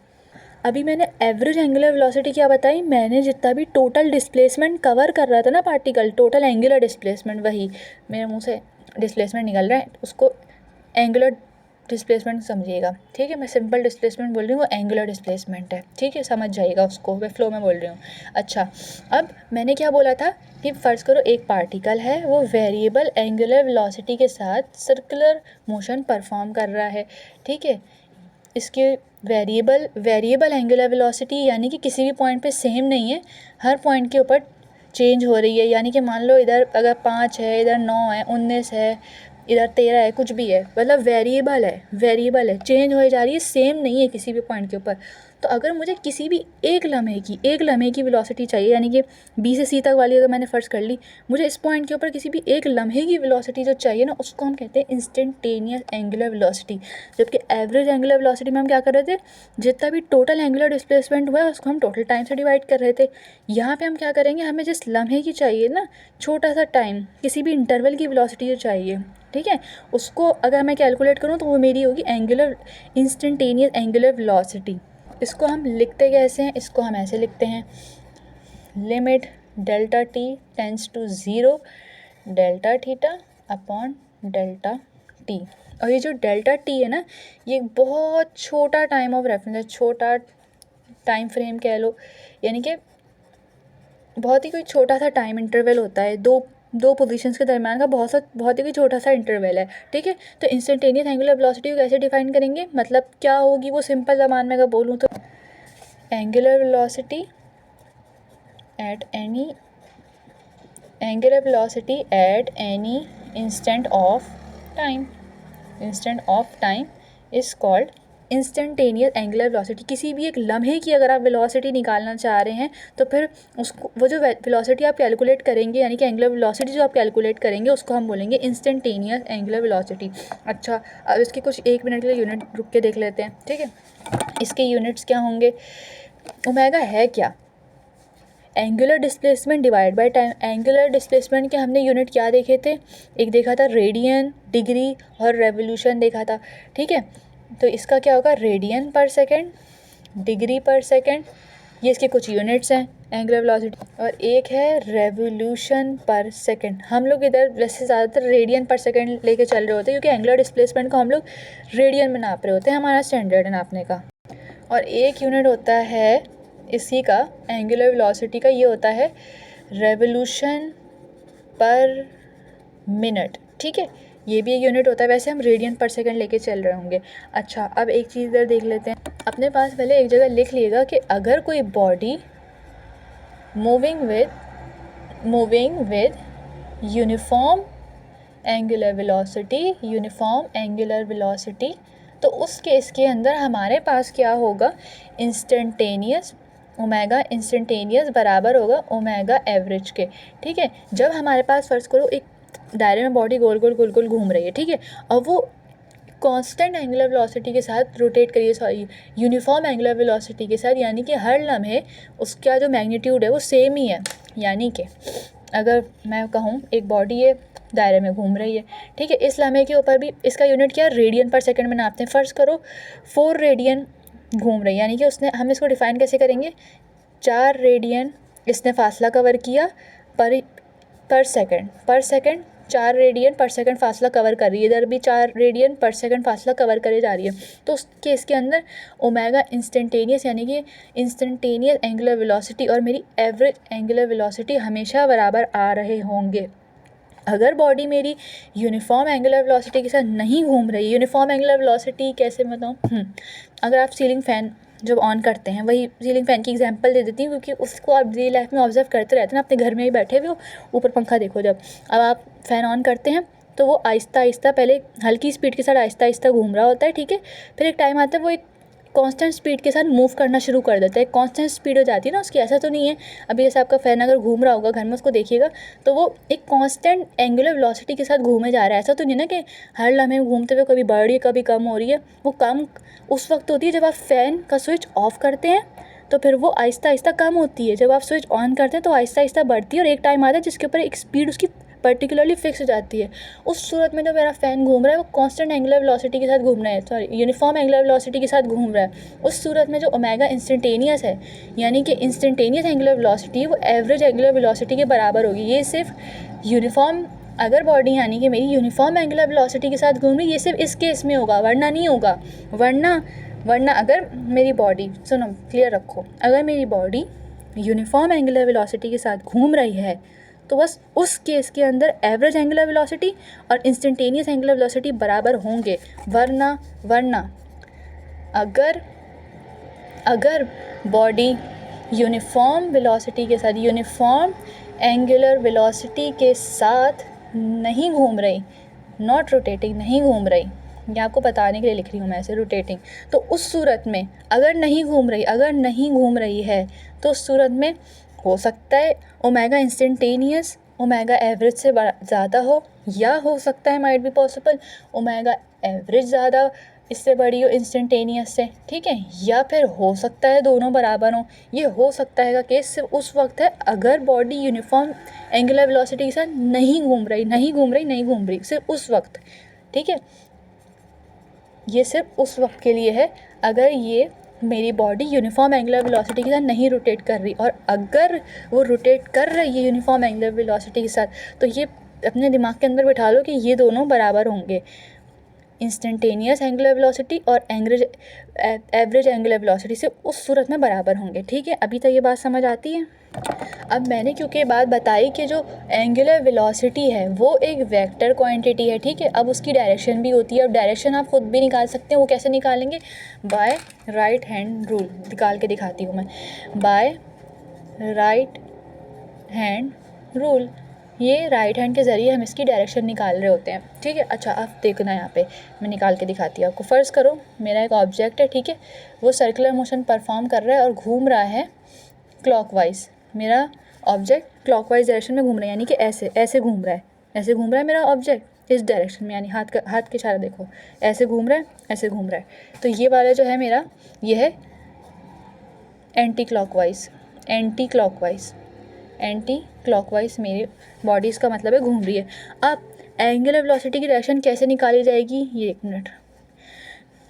अभी मैंने एवरेज एंगुलर वेलोसिटी क्या बताई, मैंने जितना भी टोटल डिस्प्लेसमेंट कवर कर रहा था ना पार्टिकल, टोटल एंगुलर डिस्प्लेसमेंट, वही मेरे मुंह से डिस्प्लेसमेंट निकल रहा है, उसको एंगुलर डिस्प्लेसमेंट समझिएगा, ठीक है। मैं सिंपल डिस्प्लेसमेंट बोल रही हूँ, वो एंगुलर डिस्प्लेसमेंट है, ठीक है, समझ जाइएगा उसको, मैं फ्लो में बोल रही हूँ। अच्छा, अब मैंने क्या बोला था कि फ़र्ज़ करो एक पार्टिकल है, वो वेरिएबल एंगुलर वेलोसिटी के साथ सर्कुलर मोशन परफॉर्म कर रहा है, ठीक है। इसके वेरिएबल एंगुलर वेलोसिटी यानी कि किसी भी पॉइंट पे सेम नहीं है, हर पॉइंट के ऊपर चेंज हो रही है। यानी कि मान लो इधर अगर 5 है, इधर 9 है, 19 है, इधर 13 है, कुछ भी है, मतलब वेरिएबल है, चेंज हो जा रही है, सेम नहीं है किसी भी पॉइंट के ऊपर। तो अगर मुझे किसी भी एक लम्हे की वेलोसिटी चाहिए, यानी कि बी से सी तक वाली अगर मैंने फ़र्ज़ कर ली, मुझे इस पॉइंट के ऊपर किसी भी एक लम्हे की वेलोसिटी जो चाहिए ना, उसको हम कहते हैं इंस्टेंटेनियस एंगुलर वेलोसिटी। जबकि एवरेज एंगुलर वेलोसिटी में हम क्या कर रहे थे, जितना भी टोटल एंगुलर डिस्प्लेसमेंट हुआ है उसको हम टोटल टाइम से डिवाइड कर रहे थे। यहाँ पे हम क्या करेंगे, हमें जिस लम्हे की चाहिए ना, छोटा सा टाइम, किसी भी इंटरवल की वेलोसिटी जो चाहिए, ठीक है, उसको अगर मैं कैलकुलेट करूँ तो वो मेरी होगी इंस्टेंटेनियस एंगुलर वेलोसिटी। इसको हम लिखते कैसे हैं, इसको हम ऐसे लिखते हैं, limit delta T tends to 0 delta theta upon delta T. और ये जो डेल्टा टी है ना, ये बहुत छोटा टाइम ऑफ रेफरेंस है, छोटा टाइम फ्रेम कह लो, यानी कि बहुत ही कोई छोटा सा टाइम इंटरवल होता है, दो पोजीशंस के दरम्यान का बहुत ही कोई छोटा सा इंटरवल है, ठीक है। तो इंस्टेंटेनियस एंगुलर वेलोसिटी को कैसे डिफाइन करेंगे, मतलब क्या होगी वो, सिंपल ज़बान में अगर बोलूँ तो angular velocity at any instant of time is called instantaneous angular velocity. किसी भी एक लम्हे की अगर आप वेलोसिटी निकालना चाह रहे हैं तो फिर उसको, वो जो वेलोसिटी आप कैलकुलेट करेंगे, यानी कि एंगुलर वेलोसिटी जो आप कैलकुलेट करेंगे, उसको हम बोलेंगे इंस्टेंटेनियस एंगुलर वेलोसिटी। अच्छा, अब इसके कुछ 1 मिनट के लिए यूनिट रुक के देख लेते हैं, ठीक है। इसके यूनिट्स क्या होंगे, ओमेगा है क्या, angular displacement divide by time. Angular displacement के हमने यूनिट क्या देखे थे, एक देखा था रेडियन, डिग्री और रेवोल्यूशन देखा था, ठीक है। तो इसका क्या होगा, रेडियन पर सेकेंड, डिग्री पर सेकेंड, ये इसके कुछ यूनिट्स हैं एंगुलर वेलोसिटी, और एक है रेवोल्यूशन पर सेकेंड। हम लोग इधर वैसे ज़्यादातर रेडियन पर सेकेंड लेके चल रहे होते हैं, क्योंकि एंगुलर डिस्प्लेसमेंट को हम लोग रेडियन में नाप रहे होते हैं, हमारा स्टैंडर्ड है नापने का। और एक यूनिट होता है इसी का एंगुलर वेलोसिटी का, ये होता है रेवोल्यूशन पर मिनट, ठीक है, ये भी एक यूनिट होता है। वैसे हम रेडियन पर सेकंड लेके चल रहे होंगे। अच्छा, अब एक चीज़ इधर देख लेते हैं, अपने पास पहले एक जगह लिख लिएगा कि अगर कोई body moving with uniform angular velocity, तो उस केस के अंदर हमारे पास क्या होगा, ओमेगा इंस्टेंटेनियस बराबर होगा ओमेगा एवरेज के, ठीक है। जब हमारे पास फ़र्ज़ करो एक दायरे में बॉडी गोल गोल घूम रही है, ठीक है, और वो कांस्टेंट एंगुलर वेलोसिटी के साथ रोटेट करिए, सॉरी यूनिफॉर्म एंगुलर वेलोसिटी के साथ, यानी कि हर लम्हे उसका जो मैग्नीट्यूड है वो सेम ही है। यानी कि अगर मैं कहूँ एक बॉडी है दायरे में घूम रही है, ठीक है, इस लम्हे के ऊपर भी इसका यूनिट क्या है, रेडियन पर सेकंड में नापते हैं। फ़र्ज़ करो 4 रेडियन घूम रही है, यानी कि हम इसको डिफ़ाइन कैसे करेंगे, 4 रेडियन इसने फासला कवर किया पर सेकंड 4 रेडियन पर सेकंड फासला कवर कर रही है, इधर भी 4 रेडियन पर सेकंड फासला कवर करे जा रही है। तो उस केस के अंदर ओमेगा इंस्टेंटेनियस, यानी कि इंस्टेंटेनियस एंगुलर वेलोसिटी और मेरी एवरेज एंगुलर वेलोसिटी हमेशा बराबर आ रहे होंगे। अगर बॉडी मेरी यूनिफॉर्म एंगुलर वेलोसिटी के साथ नहीं घूम रही, यूनिफॉर्म एंगुलर वेलोसिटी कैसे बताऊँ, अगर आप सीलिंग फ़ैन जब ऑन करते हैं, वही सीलिंग फ़ैन की एग्जांपल दे देती हूँ, क्योंकि उसको आप डेली लाइफ में ऑब्जर्व करते रहते हैं ना, अपने घर में ही बैठे हुए हो, ऊपर पंखा देखो, जब अब आप फ़ैन ऑन करते हैं तो वो आहिस्ता पहले हल्की स्पीड के साथ आहिस्ता घूम रहा होता है, ठीक है, फिर एक टाइम आता है वो एक कांस्टेंट स्पीड के साथ मूव करना शुरू कर देता है, कांस्टेंट स्पीड हो जाती है ना उसकी। ऐसा तो नहीं है अभी जैसे आपका फ़ैन अगर घूम रहा होगा घर में, उसको देखिएगा तो वो एक कांस्टेंट एंगुलर वेलोसिटी के साथ घूमे जा रहा है। ऐसा तो नहीं ना कि हर लम्हे घूमते हुए कभी बढ़ रही है कभी कम हो रही है। वो कम उस वक्त होती है जब आप फ़ैन का स्विच ऑफ करते हैं, तो फिर वो आहिस्ता कम होती है। जब आप स्विच ऑन करते हैं तो आहिस्ता बढ़ती है, और एक टाइम आता है जिसके ऊपर एक स्पीड उसकी पर्टिकुलरली फिक्स हो जाती है। उस सूरत में जो मेरा फ़ैन घूम रहा है वो कांस्टेंट एंगुलर वेलोसिटी के साथ घूम रहा है, सॉरी यूनिफॉर्म एंगुलर वेलोसिटी के साथ घूम रहा है। उस सूरत में जो ओमेगा इंस्टेंटेनियस है, यानी कि इंस्टेंटेनियस एंगुलर वेलोसिटी वो एवरेज एंगुलर वेलोसिटी के बराबर होगी। ये सिर्फ यूनिफॉर्म, अगर बॉडी यानी कि मेरी यूनिफॉर्म एंगुलर वेलोसिटी के साथ घूम रही है, ये सिर्फ इस केस में होगा, वरना नहीं होगा। वरना अगर मेरी बॉडी, सुनो क्लियर रखो, अगर मेरी बॉडी यूनिफॉर्म एंगुलर वेलोसिटी के साथ घूम रही है तो बस उस केस के अंदर एवरेज एंगुलर वेलोसिटी और इंस्टेंटेनियस एंगुलर वेलोसिटी बराबर होंगे। वरना अगर बॉडी यूनिफॉर्म वेलोसिटी के साथ, यूनिफॉर्म एंगुलर वेलोसिटी के साथ नहीं घूम रही, नॉट रोटेटिंग, नहीं घूम रही, ये आपको बताने के लिए लिख रही हूँ मैं ऐसे रोटेटिंग, तो उस सूरत में अगर नहीं घूम रही है तो उस सूरत में हो सकता है ओमेगा इंस्टेंटेनियस ओमेगा एवरेज से ज़्यादा हो, या हो सकता है might be possible omega average ज़्यादा इससे बड़ी हो इंस्टेंटेनियस से, ठीक है, या फिर हो सकता है दोनों बराबर हों। ये हो सकता है का केस सिर्फ उस वक्त है अगर बॉडी यूनिफॉर्म एंगुलर वेलोसिटी के साथ नहीं घूम रही, सिर्फ उस वक्त, ठीक है। ये सिर्फ उस वक्त के लिए है अगर ये मेरी बॉडी यूनिफॉर्म एंगुलर वेलोसिटी के साथ नहीं रोटेट कर रही, और अगर वो रोटेट कर रही है यूनिफॉर्म एंगुलर वेलोसिटी के साथ, तो ये अपने दिमाग के अंदर बिठा लो कि ये दोनों बराबर होंगे, इंस्टेंटेनियस एंगुलर वेलोसिटी और एवरेज एंगुलर वेलोसिटी से उस सूरत में बराबर होंगे, ठीक है। अभी तक ये बात समझ आती है। अब मैंने क्योंकि ये बात बताई कि जो एंगुलर वेलोसिटी है वो एक वेक्टर क्वांटिटी है, ठीक है। अब उसकी डायरेक्शन भी होती है, और डायरेक्शन आप खुद भी निकाल सकते हैं। वो कैसे निकालेंगे? By right hand rule. निकाल के दिखाती हूँ मैं, बाय राइट हैंड रूल। ये राइट हैंड के ज़रिए हम इसकी डायरेक्शन निकाल रहे होते हैं, ठीक है। अच्छा, अब देखना यहाँ पे मैं निकाल के दिखाती हूँ आपको। फ़र्ज़ करो मेरा एक ऑब्जेक्ट है, ठीक है, वो सर्कुलर मोशन परफॉर्म कर रहा है और घूम रहा है क्लॉकवाइज। मेरा ऑब्जेक्ट क्लॉकवाइज डायरेक्शन में घूम रहा है, यानी कि ऐसे घूम रहा है मेरा ऑब्जेक्ट इस डायरेक्शन में, यानी हाथ के इशारा देखो, ऐसे घूम रहा है। तो ये वाला जो है मेरा, ये है एंटी क्लॉकवाइज मेरी बॉडी, इसका मतलब है घूम रही है। अब एंगुलर वेलोसिटी की डायरेक्शन कैसे निकाली जाएगी? ये एक मिनट,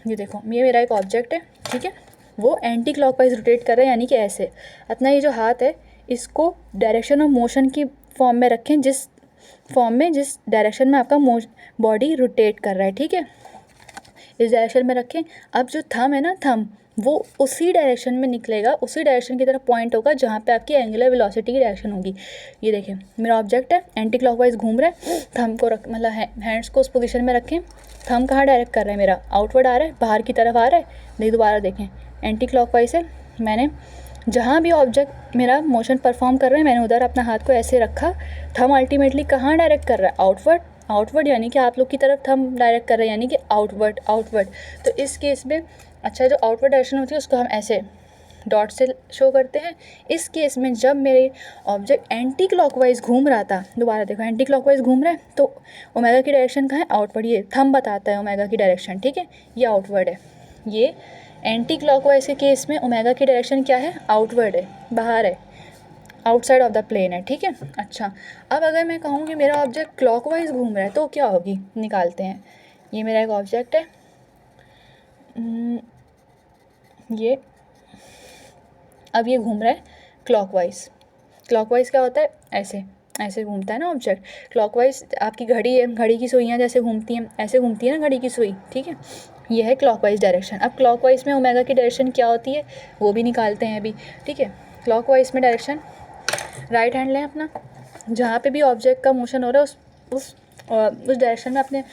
ये देखो, ये मेरा एक ऑब्जेक्ट है, ठीक है, वो एंटी क्लॉकवाइज रोटेट कर रहा है, यानी कि ऐसे। अपना ये जो हाथ है इसको डायरेक्शन ऑफ मोशन की फॉर्म में रखें, जिस डायरेक्शन में आपका बॉडी रोटेट कर रहा है, ठीक है, इस डायरेक्शन में रखें। अब जो थंब है ना, थंब वो उसी डायरेक्शन में निकलेगा, उसी डायरेक्शन की तरफ पॉइंट होगा जहाँ पे आपकी एंगुलर वेलोसिटी की डायरेक्शन होगी। ये देखें, मेरा ऑब्जेक्ट है, एंटी क्लॉकवाइज घूम रहा है, थंब को मतलब हैंड्स को उस पोजीशन में रखें। थंब कहाँ डायरेक्ट कर रहा है मेरा? आउटवर्ड आ रहा है, बाहर की तरफ आ रहा है। नहीं, दोबारा देखें, एंटी क्लॉकवाइज है, मैंने जहाँ भी ऑब्जेक्ट मेरा मोशन परफॉर्म कर रहा है मैंने उधर अपना हाथ को ऐसे रखा। थंब अल्टीमेटली कहाँ डायरेक्ट कर रहा है? आउटवर्ड, यानी कि आप लोग की तरफ थंब डायरेक्ट कर रहे हैं, यानी कि आउटवर्ड। तो इस केस में, अच्छा, जो आउटवर्ड डायरेक्शन होती है उसको हम ऐसे डॉट से शो करते हैं। इस केस में जब मेरे ऑब्जेक्ट एंटी क्लॉकवाइज घूम रहा था, दोबारा देखो, एंटी क्लॉकवाइज घूम रहा है, तो ओमेगा की डायरेक्शन कहाँ है? आउटवर्ड। ये थंब बताता है ओमेगा की डायरेक्शन, ठीक है, ये आउटवर्ड है। ये एंटी क्लॉकवाइज के केस में ओमेगा की डायरेक्शन क्या है? आउटवर्ड है, बाहर है, आउटसाइड ऑफ द प्लेन है, ठीक है। अच्छा, अब अगर मैं कहूँ कि मेरा ऑब्जेक्ट क्लॉकवाइज घूम रहा है तो क्या होगी? निकालते हैं। ये मेरा एक ऑब्जेक्ट है, ये अब ये घूम रहा है क्लॉकवाइज क्या होता है? ऐसे घूमता है ना ऑब्जेक्ट। क्लॉकवाइज आपकी घड़ी है, घड़ी की सुइयाँ जैसे घूमती हैं, ऐसे घूमती है ना घड़ी की सुई, ठीक है, ये है क्लॉकवाइज डायरेक्शन। अब क्लॉकवाइज में ओमेगा की डायरेक्शन क्या होती है वो भी निकालते हैं अभी, ठीक है। क्लॉकवाइज में डायरेक्शन, राइट हैंड लें अपना, जहाँ पे भी ऑब्जेक्ट का मोशन हो रहा है उस डायरेक्शन में अपने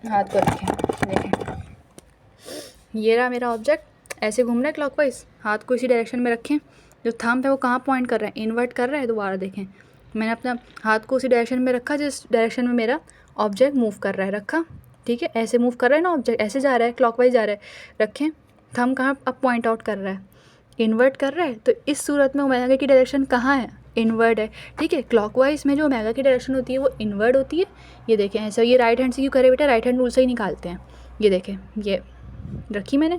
हाथ को रखें। देखें, ये रहा मेरा ऑब्जेक्ट, ऐसे घूम रहा है क्लॉकवाइज, हाथ को इसी डायरेक्शन में रखें। जो थंब है वो कहाँ पॉइंट कर रहा है? इन्वर्ट कर रहा है। दोबारा देखें, मैंने अपना हाथ को उसी डायरेक्शन में रखा जिस डायरेक्शन में मेरा ऑब्जेक्ट मूव कर रहा है, रखा, ठीक है, ऐसे मूव कर रहा है ना ऑब्जेक्ट, ऐसे जा रहा है, क्लॉकवाइज जा रहा है, रखें। थंब कहाँ अब पॉइंट आउट कर रहा है? इन्वर्ट कर रहा है। तो इस सूरत में ओमेगा की डायरेक्शन कहाँ है? इनवर्ड है, ठीक है। क्लॉकवाइज में जो ओमेगा की डायरेक्शन होती है वो इनवर्ड होती है। ये देखें, ऐसा, ये राइट हैंड से क्यों करे बेटा? राइट हैंड रूल से ही निकालते हैं। ये देखें, ये रखी मैंने,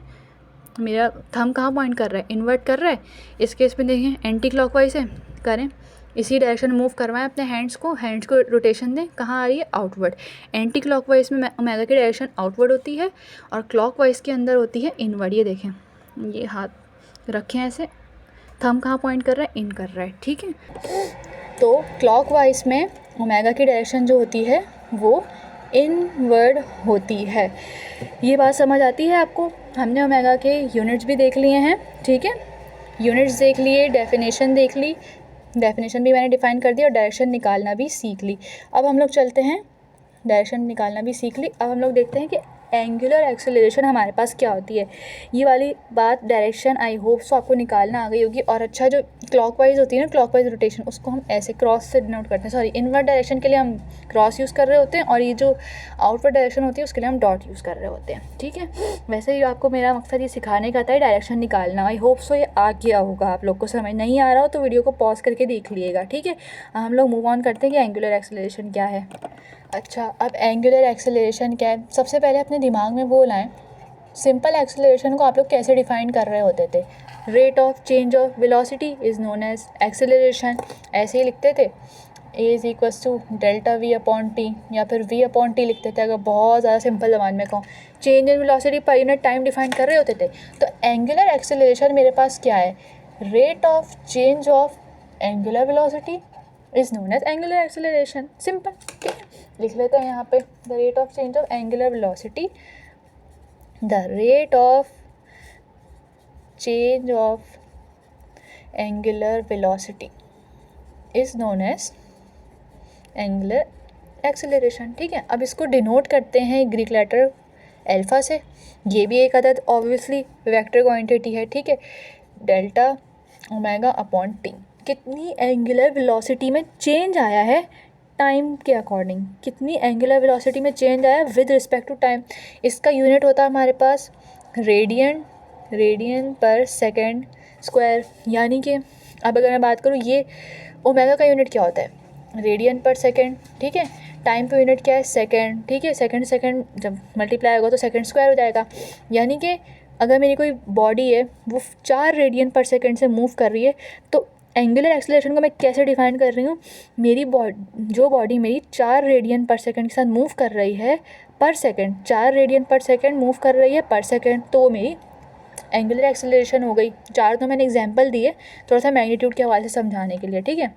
मेरा थंब कहाँ पॉइंट कर रहा है? इन्वर्ट कर रहा है। इस केस में देखें एंटी क्लॉकवाइज है, करें, इसी डायरेक्शन में मूव करवाएं अपने हैंड्स को रोटेशन दें, कहाँ आ रही है, आउटवर्ड। एंटी क्लॉकवाइज में ओमेगा की डायरेक्शन आउटवर्ड होती है और क्लॉकवाइज के अंदर होती है इनवर्ड। ये देखें, ये हाथ रखें ऐसे, थंब कहाँ पॉइंट कर रहा है, इन कर रहा है, ठीक है। तो क्लॉकवाइज में ओमेगा की डायरेक्शन जो होती है वो इनवर्ड होती है। ये बात समझ आती है आपको? हमने ओमेगा के यूनिट्स भी देख लिए हैं, ठीक है, यूनिट्स देख लिए, डेफिनेशन देख ली, डेफिनेशन भी मैंने डिफ़ाइन कर दी और डायरेक्शन निकालना भी सीख ली। अब हम लोग चलते हैं, डायरेक्शन निकालना भी सीख ली, अब हम लोग देखते हैं कि एंगुलर एक्सेलरेशन हमारे पास क्या होती है। ये वाली बात डायरेक्शन आई होप सो आपको निकालना आ गई होगी। और अच्छा, जो क्लॉकवाइज होती है ना, क्लॉकवाइज रोटेशन, उसको हम ऐसे क्रॉस से डिनोट करते हैं, सॉरी, इनवर्ड डायरेक्शन के लिए हम क्रॉस यूज़ कर रहे होते हैं और ये जो आउटवर्ड डायरेक्शन होती है उसके लिए हम डॉट यूज़ कर रहे होते हैं, ठीक है। वैसे ही आपको मेरा मकसद ये सिखाने का था, डायरेक्शन निकालना। आई होप सो ये आ गया होगा आप लोग को, समझ नहीं आ रहा हो तो वीडियो को पॉज करके देख लीजिएगा, ठीक है। हम लोग मूव ऑन करते हैं कि एंगुलर एक्सेलरेशन क्या है। अच्छा, अब एंगुलर एक्सेलरेशन क्या है, सबसे पहले अपने दिमाग में वो लाएं, सिंपल एक्सेलरेशन को आप लोग कैसे डिफ़ाइन कर रहे होते थे। Rate of change of velocity is known as acceleration, ऐसे ही लिखते थे, A is equals to delta V upon T, या फिर वी अपॉन टी लिखते थे अगर बहुत ज़्यादा सिंपल ज़बान में कहूँ। Change in velocity per unit time define कर रहे होते थे। तो एंगुलर एक्सेलरेशन मेरे पास क्या है, rate of change of angular velocity is known as angular acceleration, simple, ठीक है। लिख लेते हैं यहाँ पे, the rate of change of angular velocity, the rate of change of angular velocity is known as angular acceleration, ठीक है। अब इसको डिनोट करते हैं ग्रीक लेटर अल्फा से। ये भी एक अदद ऑब्वियसली वेक्टर क्वांटिटी है, ठीक है, डेल्टा ओमेगा अपॉन टी। कितनी एंगुलर वेलोसिटी में चेंज आया है टाइम के अकॉर्डिंग, कितनी एंगुलर वेलोसिटी में चेंज आया विद रिस्पेक्ट टू टाइम। इसका यूनिट होता है हमारे पास रेडियन पर सेकेंड स्क्वायर। यानी कि अब अगर मैं बात करूँ, ये ओमेगा का यूनिट क्या होता है, रेडियन पर सेकेंड, ठीक है। टाइम पे यूनिट क्या है, सेकेंड, ठीक है। सेकेंड जब मल्टीप्लाई होगा तो सेकेंड स्क्वायर हो जाएगा। यानी कि अगर मेरी कोई बॉडी है वो 4 रेडियन पर सेकेंड से मूव कर रही है, तो एंगुलर एक्सेलरेशन को मैं कैसे डिफाइन कर रही हूँ, मेरी जो बॉडी मेरी 4 रेडियन पर सेकेंड के साथ मूव कर रही है पर सेकेंड, 4 रेडियन पर सेकेंड मूव कर रही है पर सेकेंड, तो वो मेरी एंगुलर एक्सेलरेशन हो गई। 4 तो मैंने एग्जाम्पल दिए थोड़ा सा मैग्नीट्यूड के हवाले से समझाने के लिए, ठीक है।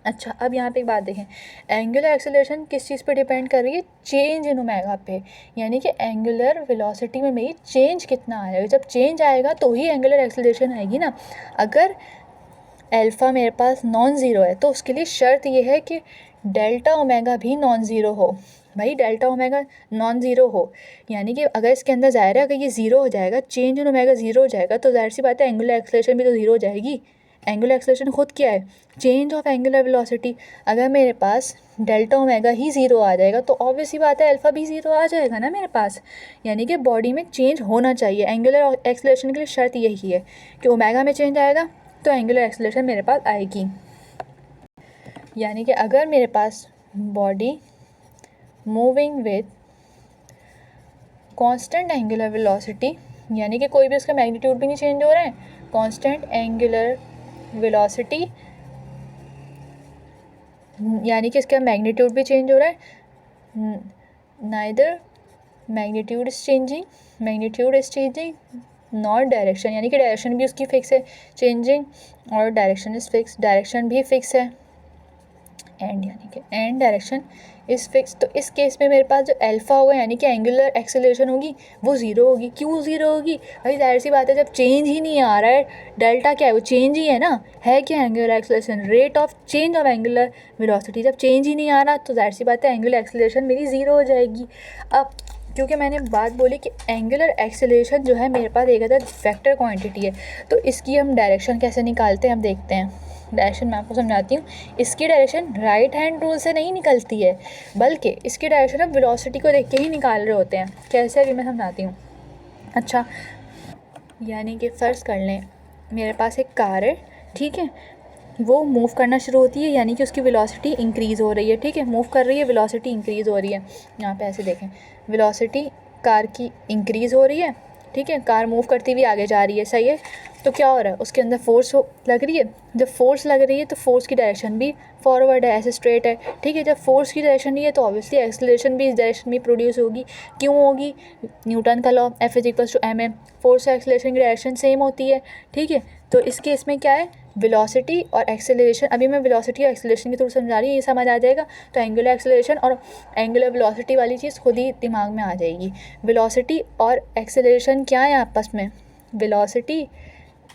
अच्छा, अब यहाँ पे एक बात देखें, एंगुलर एक्सेलरेशन किस चीज़ पे डिपेंड कर रही है, चेंज इन ओमेगा पे। यानी कि एंगुलर वेलोसिटी में मेरी चेंज कितना आएगा, जब चेंज आएगा तो ही एंगुलर एक्सेलरेशन आएगी ना। अगर अल्फ़ा मेरे पास नॉन ज़ीरो है तो उसके लिए शर्त ये है कि डेल्टा ओमेगा भी नॉन ज़ीरो हो। भाई डेल्टा ओमेगा नॉन ज़ीरो हो, यानी कि अगर इसके अंदर ज़ाहिर है अगर ये ज़ीरो हो जाएगा, चेंज इन ओमेगा ज़ीरो हो जाएगा, तो जाहिर सी बात है एंगुलर एक्सेलरेशन भी तो ज़ीरो हो जाएगी। एंगुलर एक्सेलरेशन खुद क्या है, चेंज ऑफ एंगुलर वेलोसिटी। अगर मेरे पास डेल्टा ओमेगा ही ज़ीरो आ जाएगा तो ऑब्वियस ही बात है अल्फ़ा भी ज़ीरो आ जाएगा ना मेरे पास। यानी कि बॉडी में चेंज होना चाहिए। एंगुलर एक्सेलरेशन के लिए शर्त यही है कि ओमेगा में चेंज आएगा तो एंगुलर एक्सेलरेशन मेरे पास आएगी। यानी कि अगर मेरे पास body moving with constant angular velocity, यानी कि कोई भी उसका मैग्नीट्यूड भी नहीं चेंज हो रहा है, कांस्टेंट एंगुलर वेलोसिटी, यानी कि इसका मैग्नीट्यूड भी चेंज हो रहा है, neither magnitude is changing not direction, यानी कि डायरेक्शन भी उसकी फिक्स है, चेंजिंग और डायरेक्शन इज़ फिक्स, डायरेक्शन भी फिक्स है, एंड यानी कि एंड डायरेक्शन इज़ फिक्स। तो इस केस में मेरे पास जो अल्फ़ा होगा यानी कि एंगुलर एक्सेलरेशन होगी वो ज़ीरो होगी। क्यों ज़ीरो होगी भाई, जाहिर सी बात है जब चेंज ही नहीं आ रहा है, डेल्टा क्या है, वो चेंज ही है ना, है क्या angular acceleration, rate of change of angular velocity. जब चेंज ही नहीं आ रहा तो जाहिर सी बात है एंगुलर एक्सेलरेशन मेरी ज़ीरो हो जाएगी। अब क्योंकि मैंने बात बोली कि एंगुलर एक्सेलरेशन जो है मेरे पास एक अदद वेक्टर क्वांटिटी है, तो इसकी हम डायरेक्शन कैसे निकालते हैं, हम देखते हैं। डायरेक्शन मैं आपको समझाती हूँ। इसकी डायरेक्शन राइट हैंड रूल से नहीं निकलती है, बल्कि इसकी डायरेक्शन हम वेलोसिटी को देख के ही निकाल रहे होते हैं। कैसे, अभी मैं समझाती हूँ। अच्छा, यानी कि फ़र्ज़ कर लें मेरे पास एक कार है, ठीक है, वो मूव करना शुरू होती है, यानी कि उसकी वेलोसिटी इंक्रीज़ हो रही है, ठीक है, मूव कर रही है, वेलोसिटी इंक्रीज़ हो रही है। यहाँ पे ऐसे देखें, वेलोसिटी कार की इंक्रीज़ हो रही है, ठीक है, कार मूव करती हुई आगे जा रही है, सही है। तो क्या हो रहा है, उसके अंदर फोर्स लग रही है। जब फोर्स लग रही है तो फोर्स की डायरेक्शन भी फॉरवर्ड है, ऐसे स्ट्रेट है, ठीक है। जब फोर्स की डायरेक्शन नहीं है तो ऑब्वियसली एक्सेलरेशन भी इस डायरेक्शन में प्रोड्यूस होगी। क्यों होगी? न्यूटन का लॉ F=ma। फोर्स और एक्सेलरेशन की डायरेक्शन सेम होती है, ठीक है। तो इस केस में क्या है, वेलोसिटी और एक्सेलरेशन, अभी मैं वेलोसिटी और एक्सेलरेशन के थ्रू समझा रही हूँ, ये समझ आ जाएगा तो एंगुलर एक्सेलरेशन और एंगुलर वेलोसिटी वाली चीज़ खुद ही दिमाग में आ जाएगी। वेलोसिटी और एक्सेलरेशन क्या है आपस में? Velocity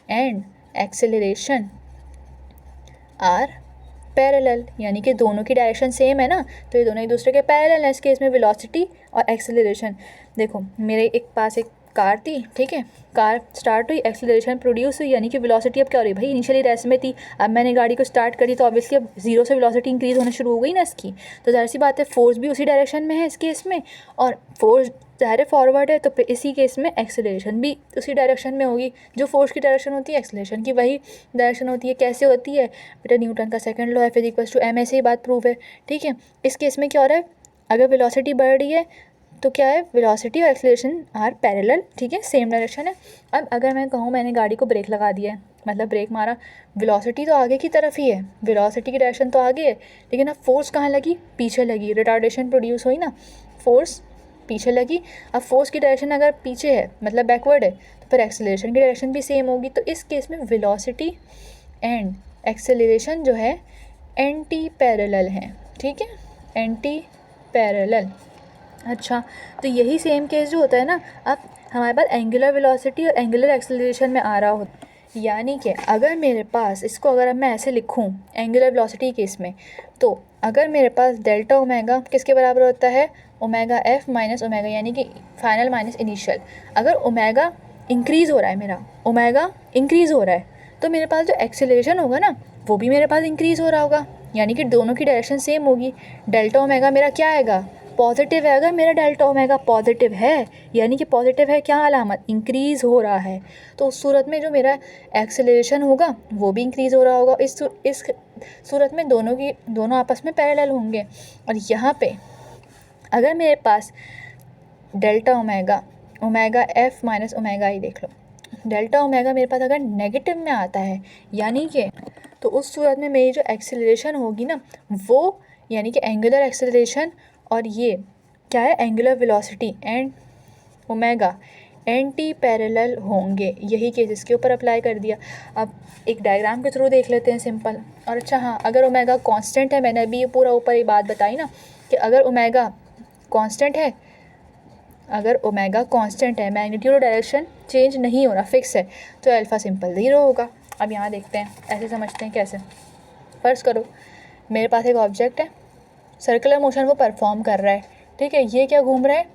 and acceleration are parallel, यानी कि दोनों की डायरेक्शन सेम है ना, तो ये दोनों एक दूसरे के पैरेलल है। इस केस में वेलोसिटी और एक्सेलरेशन, देखो मेरे एक पास एक कार थी, ठीक है, कार स्टार्ट हुई, एक्सेलरेशन प्रोड्यूस हुई, यानी कि वेलोसिटी अब क्या हो रही है भाई, इनिशियली रेस में थी, अब मैंने गाड़ी को स्टार्ट करी तो ऑब्वियसली अब जीरो से वेलोसिटी इंक्रीज़ होना शुरू हो गई ना इसकी, तो जाहिर सी बात है फोर्स भी उसी डायरेक्शन में है इस केस में, और फोर्स ज़ाहिर फॉरवर्ड है तो फिर इसी केस में एक्सेलरेशन भी उसी डायरेक्शन में होगी। जो फोर्स की डायरेक्शन होती है एक्सेलरेशन की वही डायरेक्शन होती है। कैसे होती है बेटा? न्यूटन का सेकंड लॉ F=ma से ही बात प्रूव है, ठीक है। इस केस में क्या हो रहा है, अगर वेलोसिटी बढ़ रही है तो क्या है, वेलोसिटी और एक्सेलरेशन आर पैरेलल, ठीक है, सेम डायरेक्शन है। अब अगर मैं कहूँ मैंने गाड़ी को ब्रेक लगा दिया है, मतलब ब्रेक मारा, वेलोसिटी तो आगे की तरफ ही है, वेलोसिटी की डायरेक्शन तो आगे है, लेकिन अब फोर्स कहाँ लगी? पीछे लगी, रिटार्डेशन प्रोड्यूस हुई ना, फोर्स पीछे लगी। अब फोर्स की डायरेक्शन अगर पीछे है मतलब बैकवर्ड है तो फिर एक्सेलरेशन की डायरेक्शन भी सेम होगी। तो इस केस में वेलोसिटी एंड एक्सेलरेशन जो है एंटी पैरेलल हैं, ठीक है, एंटी पैरेलल। अच्छा, तो यही सेम केस जो होता है ना, अब हमारे पास एंगुलर वेलोसिटी और एंगुलर एक्सेलरेशन में आ रहा होता है, यानी कि अगर मेरे पास इसको अगर अब मैं ऐसे लिखूं एंगुलर वेलोसिटी केस में, तो अगर मेरे पास डेल्टा ओमेगा किसके बराबर होता है, ओमेगा F माइनस ओमेगा, यानी कि फाइनल माइनस इनिशियल। अगर ओमेगा इंक्रीज़ हो रहा है, मेरा ओमेगा इंक्रीज़ हो रहा है, तो मेरे पास जो एक्सेलरेशन होगा ना वो भी मेरे पास इंक्रीज़ हो रहा होगा, यानी कि दोनों की डायरेक्शन सेम होगी। डेल्टा ओमेगा मेरा क्या आएगा, पॉजिटिव है। अगर मेरा डेल्टा ओमेगा पॉजिटिव है, यानी कि पॉजिटिव है क्या अलामत, इंक्रीज़ हो रहा है, तो उस सूरत में जो मेरा एक्सेलरेशन होगा वो भी इंक्रीज़ हो रहा होगा। इस सूरत में दोनों आपस में पैरेलल होंगे। और यहाँ पे अगर मेरे पास delta omega F minus omega ही देख लो, डेल्टा ओमेगा मेरे पास अगर नेगेटिव में आता है, यानी कि तो उस सूरत में मेरी जो एक्सेलरेशन होगी ना वो, यानी कि एंगुलर एक्सेलरेशन और ये क्या है, angular velocity and omega anti parallel होंगे। यही केस इसके ऊपर अप्लाई कर दिया। अब एक डायग्राम के थ्रू देख लेते हैं सिंपल। और अच्छा हाँ, अगर ओमेगा कांस्टेंट है, मैंने अभी ये पूरा ऊपर ये बात बताई ना कि अगर ओमेगा कांस्टेंट है, अगर ओमेगा कांस्टेंट है, मैग्नीट्यूड और डायरेक्शन चेंज नहीं हो रहा, फिक्स है, तो अल्फ़ा सिंपल 0 होगा। अब यहाँ देखते हैं, ऐसे समझते हैं कैसे। फ़र्ज़ करो मेरे पास एक ऑब्जेक्ट है, सर्कुलर मोशन वो परफॉर्म कर रहा है, ठीक है। ये क्या घूम रहा है,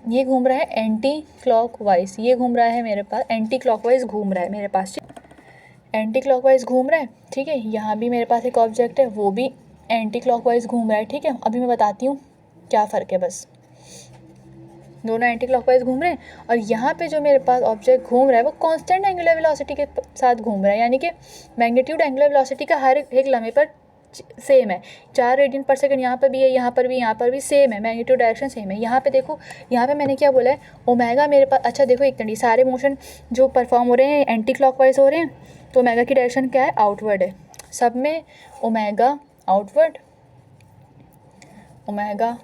ये घूम रहा है एंटी क्लॉकवाइज, ये घूम रहा है मेरे पास एंटी क्लॉकवाइज घूम रहा है मेरे पास, एंटी क्लॉकवाइज घूम रहा है, ठीक है। यहाँ भी मेरे पास एक ऑब्जेक्ट है, वो भी एंटी क्लॉकवाइज घूम रहा है, ठीक है। अभी मैं बताती हूँ क्या फ़र्क है, बस दोनों एंटी क्लॉकवाइज घूम रहे हैं। और यहाँ पे जो मेरे पास ऑब्जेक्ट घूम रहा है वो कांस्टेंट एंगुलर वेलोसिटी के साथ घूम रहा है, यानी कि मैग्नीट्यूड एंगुलर वेलोसिटी का हर एक लम्हे पर सेम है, 4 रेडियन पर सेकंड यहाँ पर भी है, यहाँ पर भी सेम है, मैग्नीट्यूड डायरेक्शन सेम है। यहाँ पे देखो, यहाँ पे मैंने क्या बोला है, ओमेगा मेरे पास, अच्छा देखो एक मिनट, सारे मोशन जो परफॉर्म हो रहे हैं एंटी क्लॉकवाइज हो रहे हैं, तो ओमेगा की डायरेक्शन क्या है, आउटवर्ड है। सब में ओमेगा आउटवर्ड, ओमेगा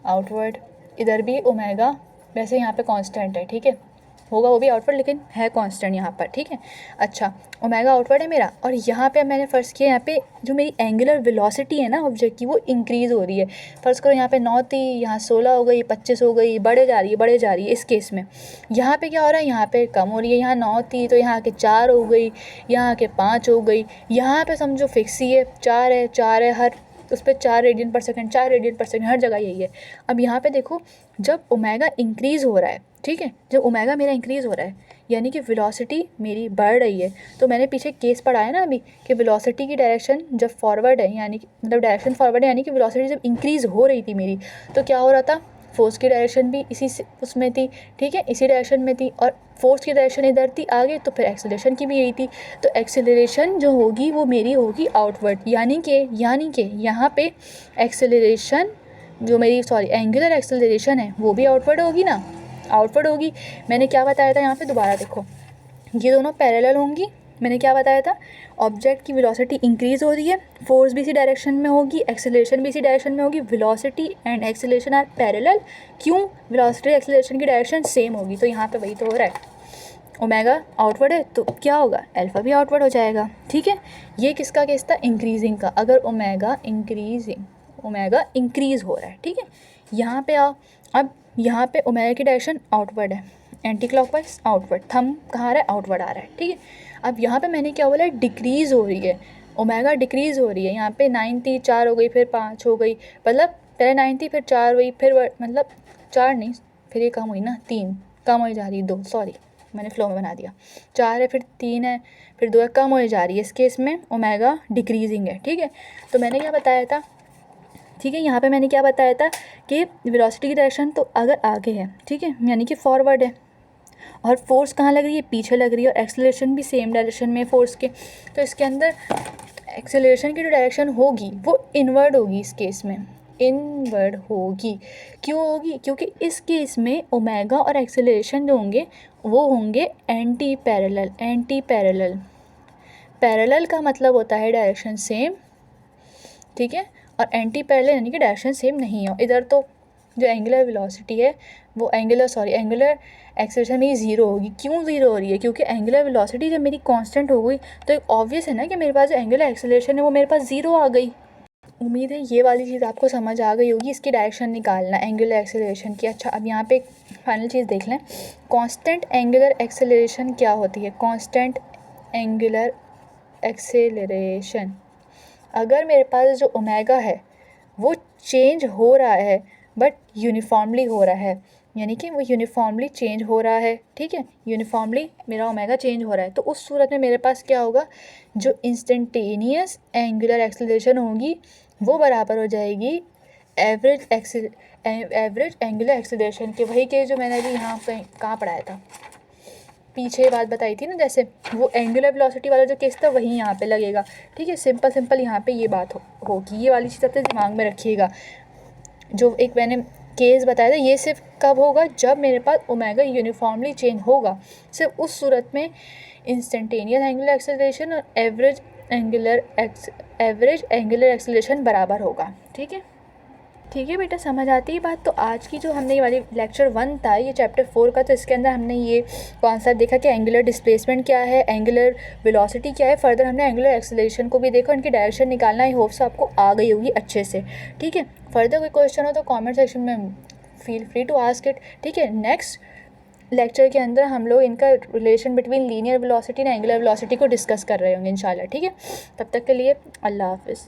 आउटवर्ड, इधर भी ओमेगा, वैसे यहाँ पे कांस्टेंट है, ठीक है, होगा वो भी आउटवर्ड लेकिन है कांस्टेंट यहाँ पर, ठीक है। अच्छा, ओमेगा आउटवर्ड है मेरा, और यहाँ पे मैंने फ़र्ज़ किया, यहाँ पे जो मेरी एंगुलर वेलोसिटी है ना ऑब्जेक्ट की वो इंक्रीज़ हो रही है। फ़र्ज़ करो यहाँ पे 9 थी, यहाँ 16 हो गई, 25 हो गई, बढ़े जा रही है इस केस में। यहाँ पे क्या हो रहा है, यहाँ पे कम हो रही है, यहाँ 9 थी तो यहाँ के 4 हो गई, यहाँ के 5 हो गई, यहाँ पे समझो फिक्स ही है, 4 है, हर उस पर 4 रेडियन पर सेकंड हर जगह यही है। अब यहाँ पे देखो, जब ओमेगा इंक्रीज़ हो रहा है, ठीक है, जब ओमेगा मेरा इंक्रीज़ हो रहा है यानी कि वेलोसिटी मेरी बढ़ रही है, तो मैंने पीछे केस पढ़ा है ना अभी कि वेलोसिटी की डायरेक्शन जब फॉरवर्ड है, यानी कि मतलब डायरेक्शन फॉरवर्ड है, यानी कि वेलोसिटी जब इंक्रीज़ हो रही थी मेरी, तो क्या हो रहा था, फोर्स की डायरेक्शन भी इसी से उसमें थी, ठीक है, इसी डायरेक्शन में थी, और फोर्स की डायरेक्शन इधर थी आगे, तो फिर एक्सेलरेशन की भी यही थी, तो एक्सेलरेशन जो होगी वो मेरी होगी आउटवर्ड, यानी कि यहाँ पे एक्सेलरेशन जो मेरी एंगुलर एक्सेलरेशन है वो भी आउटवर्ड होगी ना, आउटवर्ड होगी। मैंने क्या बताया था यहाँ पे, दोबारा देखो, ये दोनों पैरेलल होंगी। मैंने क्या बताया था, ऑब्जेक्ट की वेलोसिटी इंक्रीज़ हो रही है, फोर्स भी इसी डायरेक्शन में होगी, एक्सेलरेशन भी इसी डायरेक्शन में होगी, velocity and acceleration are parallel. क्यों? वेलोसिटी एक्सेलरेशन की डायरेक्शन सेम होगी। तो यहाँ पे वही तो हो रहा है, ओमेगा आउटवर्ड है तो क्या होगा, अल्फ़ा भी आउटवर्ड हो जाएगा। ठीक है, ये किसका केस था, इंक्रीजिंग का। अगर ओमेगा इंक्रीज़ हो रहा है, ठीक है। यहाँ पे आओ, अब यहाँ पे ओमेगा की डायरेक्शन आउटवर्ड है, एंटी क्लॉकवाइज आउटवर्ड, थंब कहाँ आ रहा है, आउटवर्ड आ रहा है, ठीक है। अब यहाँ पे मैंने क्या बोला, डिक्रीज़ हो रही है, ओमेगा डिक्रीज़ हो रही है। यहाँ पे 9 थी, 4 हो गई, फिर 5 हो गई, मतलब पहले 9 थी, फिर 4 हुई, फिर मतलब 4 नहीं, फिर ये कम हुई ना, 3 कम हो जा रही है, 2 सॉरी मैंने फ्लो में बना दिया, 4 है, फिर 3 है, फिर 2 है, कम हो जा रही है। इस केस में ओमेगा डिक्रीजिंग है, ठीक है। तो मैंने क्या बताया था, ठीक है, यहाँ पे मैंने क्या बताया था कि वेलोसिटी की डायरेक्शन तो अगर आगे है, ठीक है, यानी कि फॉरवर्ड है, और फोर्स कहाँ लग रही है, पीछे लग रही है, और एक्सेलरेशन भी सेम डायरेक्शन में फोर्स के, तो इसके अंदर एक्सेलरेशन की जो डायरेक्शन होगी वो इनवर्ड होगी। इस केस में इनवर्ड होगी। क्यों होगी? क्योंकि इस केस में ओमेगा और एक्सेलरेशन जो होंगे वो होंगे anti parallel. Anti parallel, parallel का मतलब होता है डायरेक्शन सेम, ठीक है, और एंटी पैरेलल यानी कि डायरेक्शन सेम नहीं हो। इधर तो जो एंगुलर वेलोसिटी है वो एंगुलर एक्सेलरेशन मेरी ज़ीरो होगी। क्यों ज़ीरो हो रही है? क्योंकि एंगुलर वेलोसिटी जब मेरी कांस्टेंट हो गई तो एक ऑब्वियस है ना कि मेरे पास जो एंगुलर एक्सेलरेशन है वो मेरे पास ज़ीरो आ गई। उम्मीद है ये वाली चीज़ आपको समझ आ गई होगी, इसकी डायरेक्शन निकालना एंगुलर एक्सेलरेशन की। अच्छा, अब यहाँ पे एक फाइनल चीज़ देख लें, कांस्टेंट एंगुलर एक्सेलरेशन क्या होती है। कांस्टेंट एंगुलर एक्सेलरेशन, अगर मेरे पास जो ओमेगा है वो चेंज हो रहा है बट यूनिफॉर्मली हो रहा है, यानी कि वो यूनिफॉर्मली चेंज हो रहा है, ठीक है, यूनिफॉर्मली मेरा ओमेगा चेंज हो रहा है, तो उस सूरत में मेरे पास क्या होगा, जो इंस्टेंटेनियस एंगुलर एक्सेलरेशन होगी वो बराबर हो जाएगी एवरेज एंगुलर एक्सेलरेशन के। वही के जो मैंने अभी यहाँ पे कहाँ पढ़ाया था, पीछे बात बताई थी ना, जैसे वो एंगुलर वेलोसिटी वाला जो केस था वही यहाँ पे लगेगा, ठीक है। सिंपल यहाँ पे ये बात होगी, ये वाली चीज़ अपने दिमाग में रखिएगा। जो एक मैंने केस बताया था ये सिर्फ कब होगा, जब मेरे पास ओमेगा यूनिफॉर्मली चेंज होगा, सिर्फ उस सूरत में इंस्टेंटेनियस एंगुलर एक्सेलरेशन और एवरेज एंगुलर एक्सेलरेशन बराबर होगा, ठीक है बेटा, समझ आती है बात। तो आज की जो हमने ये वाली लेक्चर 1 था, ये चैप्टर 4 का, तो इसके अंदर हमने ये कॉन्सेप्ट देखा कि एंगुलर डिस्प्लेसमेंट क्या है, एंगुलर वेलोसिटी क्या है, फर्दर हमने एंगुलर एक्सेलरेशन को भी देखा, उनकी डायरेक्शन निकालना। आई होप से आपको आ गई होगी अच्छे से, ठीक है। फर्दर कोई क्वेश्चन हो तो कॉमेंट सेक्शन में feel free to ask it, ठीक है। नेक्स्ट लेक्चर के अंदर हम लोग इनका relation between linear velocity and angular velocity को डिस्कस कर रहे होंगे इंशाल्लाह, ठीक है। तब तक के लिए अल्लाह हाफिज़।